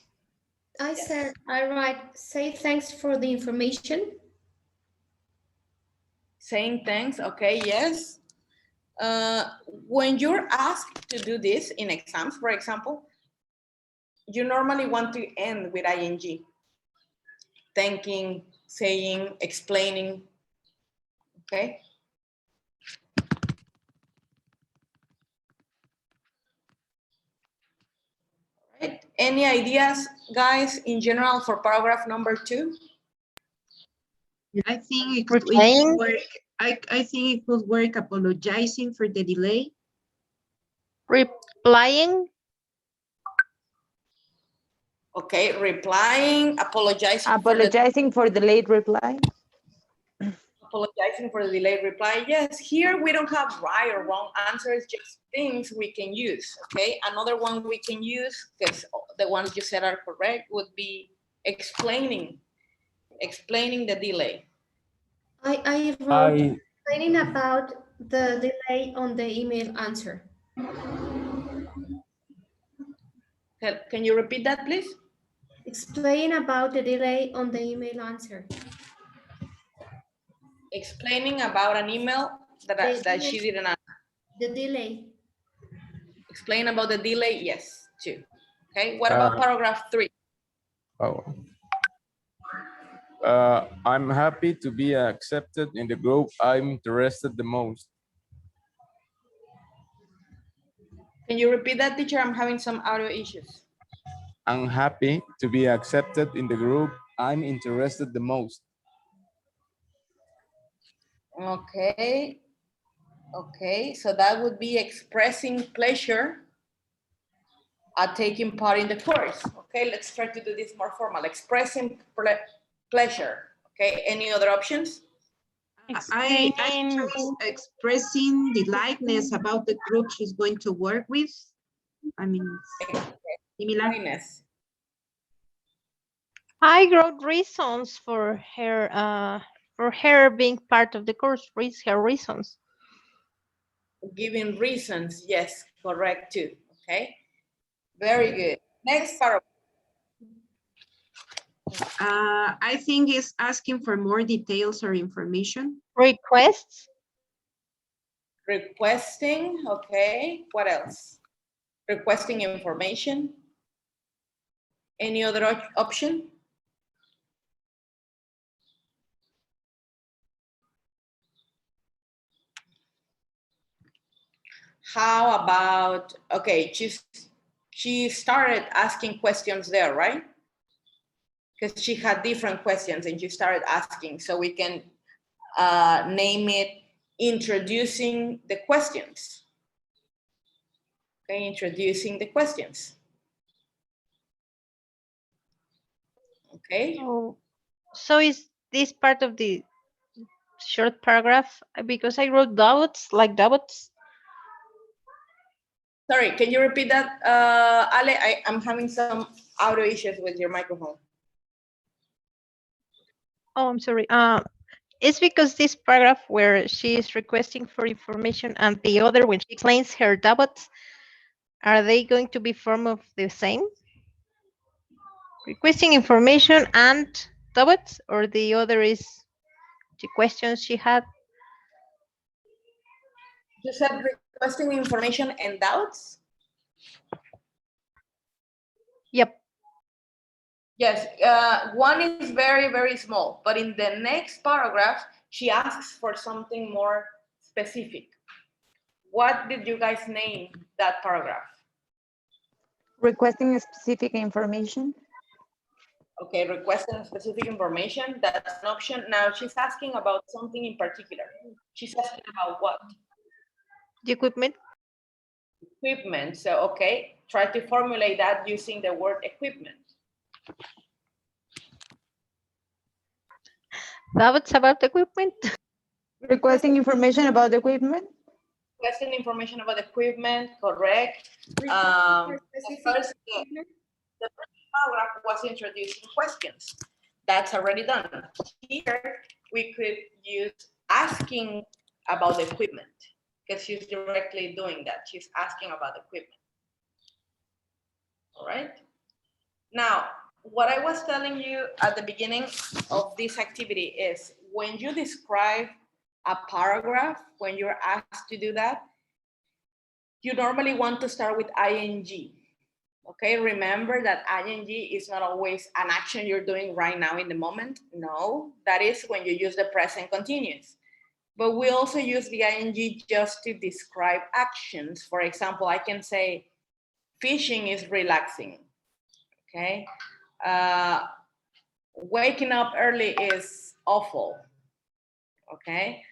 I write, say thanks for the information. Saying thanks, okay, yes. When you're asked to do this in exams, for example, you normally want to end with ing. Thanking, saying, explaining, okay? Right. Any ideas, guys, in general for paragraph number 2? I think it Replying. could work. I think it could work apologizing for the delay. Replying. Okay, replying, apologizing. Apologizing for the late reply. Apologizing for the delayed reply. Yes, here we don't have right or wrong answers, just things we can use, okay? Another one we can use, because the ones you said are correct, would be explaining the delay. I wrote explaining about the delay on the email answer. Can you repeat that, please? Explain about the delay on the email answer. Explaining about an email that she didn't answer. The delay. Explain about the delay, yes, too. Okay, what about paragraph 3? Oh. I'm happy to be accepted in the group I'm interested the most. Can you repeat that, teacher? I'm having some audio issues. I'm happy to be accepted in the group I'm interested the most. Okay. Okay, so that would be expressing pleasure at taking part in the course. Okay, let's try to do this more formal. Expressing pleasure. Okay, any other options? I chose expressing the likeness about the group she's going to work with. I mean, similar. I wrote reasons for her being part of the course. Her reasons. Giving reasons, yes, correct too. Okay, very good. Next paragraph. I think it's asking for more details or information. Requests. Requesting, okay, what else? Requesting information. Any other option? How about, okay, she started asking questions there, right? Because she had different questions and she started asking, so we can name it introducing the questions. Okay, introducing the questions. Okay. So is this part of the short paragraph? Because I wrote doubts, like doubts. Sorry, can you repeat that, Ale? I'm having some audio issues with your microphone. Oh, I'm sorry. It's because this paragraph where she is requesting for information and the other when she explains her doubts, Are they going to be form of the same? Requesting information and doubts, or the other is the questions she had? You said requesting information and doubts? Yep. Yes, one is very, very small, but in the next paragraph, she asks for something more specific. What did you guys name that paragraph? Requesting specific information. Okay, requesting specific information, that's an option. Now she's asking about something in particular. She's asking about what? The equipment. Equipment. So, okay, try to formulate that using the word equipment. Doubts about equipment? Requesting information about the equipment. Requesting information about equipment, correct. The first paragraph was introducing questions. That's already done. Here, we could use asking about the equipment because she's directly doing that. She's asking about the equipment. All right. Now, what I was telling you at the beginning of this activity is when you describe a paragraph, when you're asked to do that, you normally want to start with ing. Okay, remember that ing is not always an action you're doing right now in the moment. No, that is when you use the present continuous. But we also use the ing just to describe actions. For example, I can say fishing is relaxing. Okay, waking up early is awful. Okay,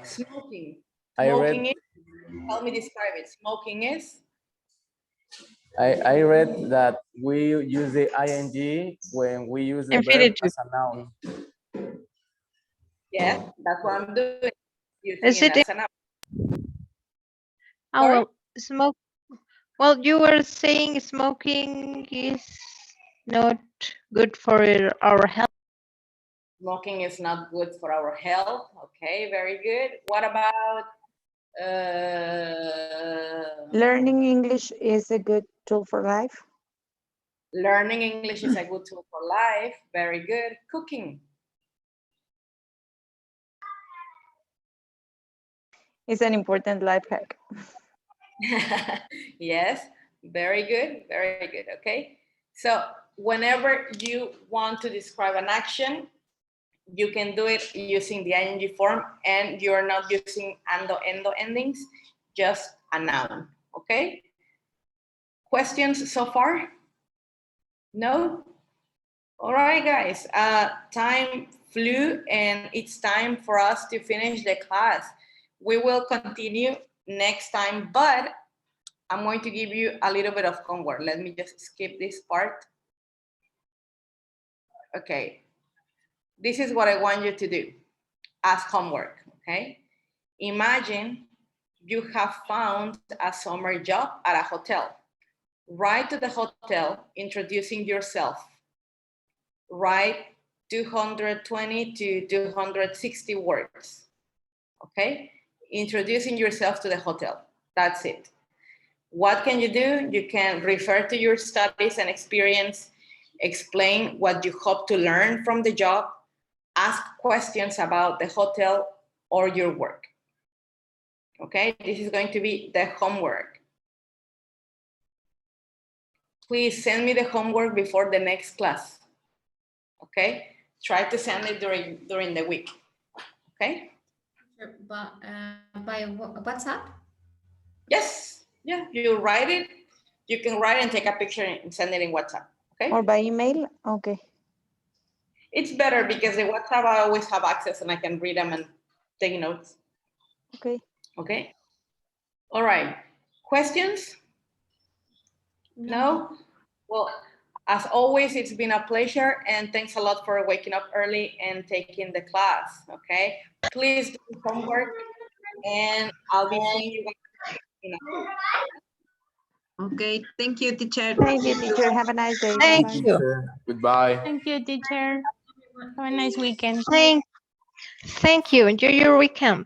smoking. Smoking is, help me describe it. Smoking is? I read that we use the ing when we use the verb as a noun. Yeah, that's what I'm doing. Is it? As a noun. Oh, well, smoke. Well, you were saying smoking is not good for our health. Smoking is not good for our health. Okay, very good. What about Learning English is a good tool for life. learning English is a good tool for life. Very good. Cooking. It's an important life hack. Yes, very good, very good. Okay, so whenever you want to describe an action, you can do it using the ing form, and you're not using ando, endo endings, just a noun. Okay, questions so far? No? All right, guys, time flew and it's time for us to finish the class. We will continue next time, but I'm going to give you a little bit of homework. Let me just skip this part. Okay, this is what I want you to do as homework, okay? Imagine you have found a summer job at a hotel. Write to the hotel introducing yourself. Write 220 to 260 words, okay? Introducing yourself to the hotel, that's it. What can you do? You can refer to your studies and experience, explain what you hope to learn from the job, ask questions about the hotel or your work. Okay, this is going to be the homework. Please send me the homework before the next class. Okay, try to send it during the week. Okay. By WhatsApp? Yes, yeah, you write it. You can write and take a picture and send it in WhatsApp. Okay. Or by email? Okay. It's better because the WhatsApp I always have access and I can read them and take notes. Okay. Okay. All right. Questions? No? Well, as always, it's been a pleasure and thanks a lot for waking up early and taking the class. Okay. Please do homework and I'll be seeing you guys in a week. Okay, thank you, teacher. Thank you, teacher. Have a nice day. Thank Bye-bye. you. Goodbye. Thank you, teacher. Have a nice weekend. Thank you. Enjoy your weekend.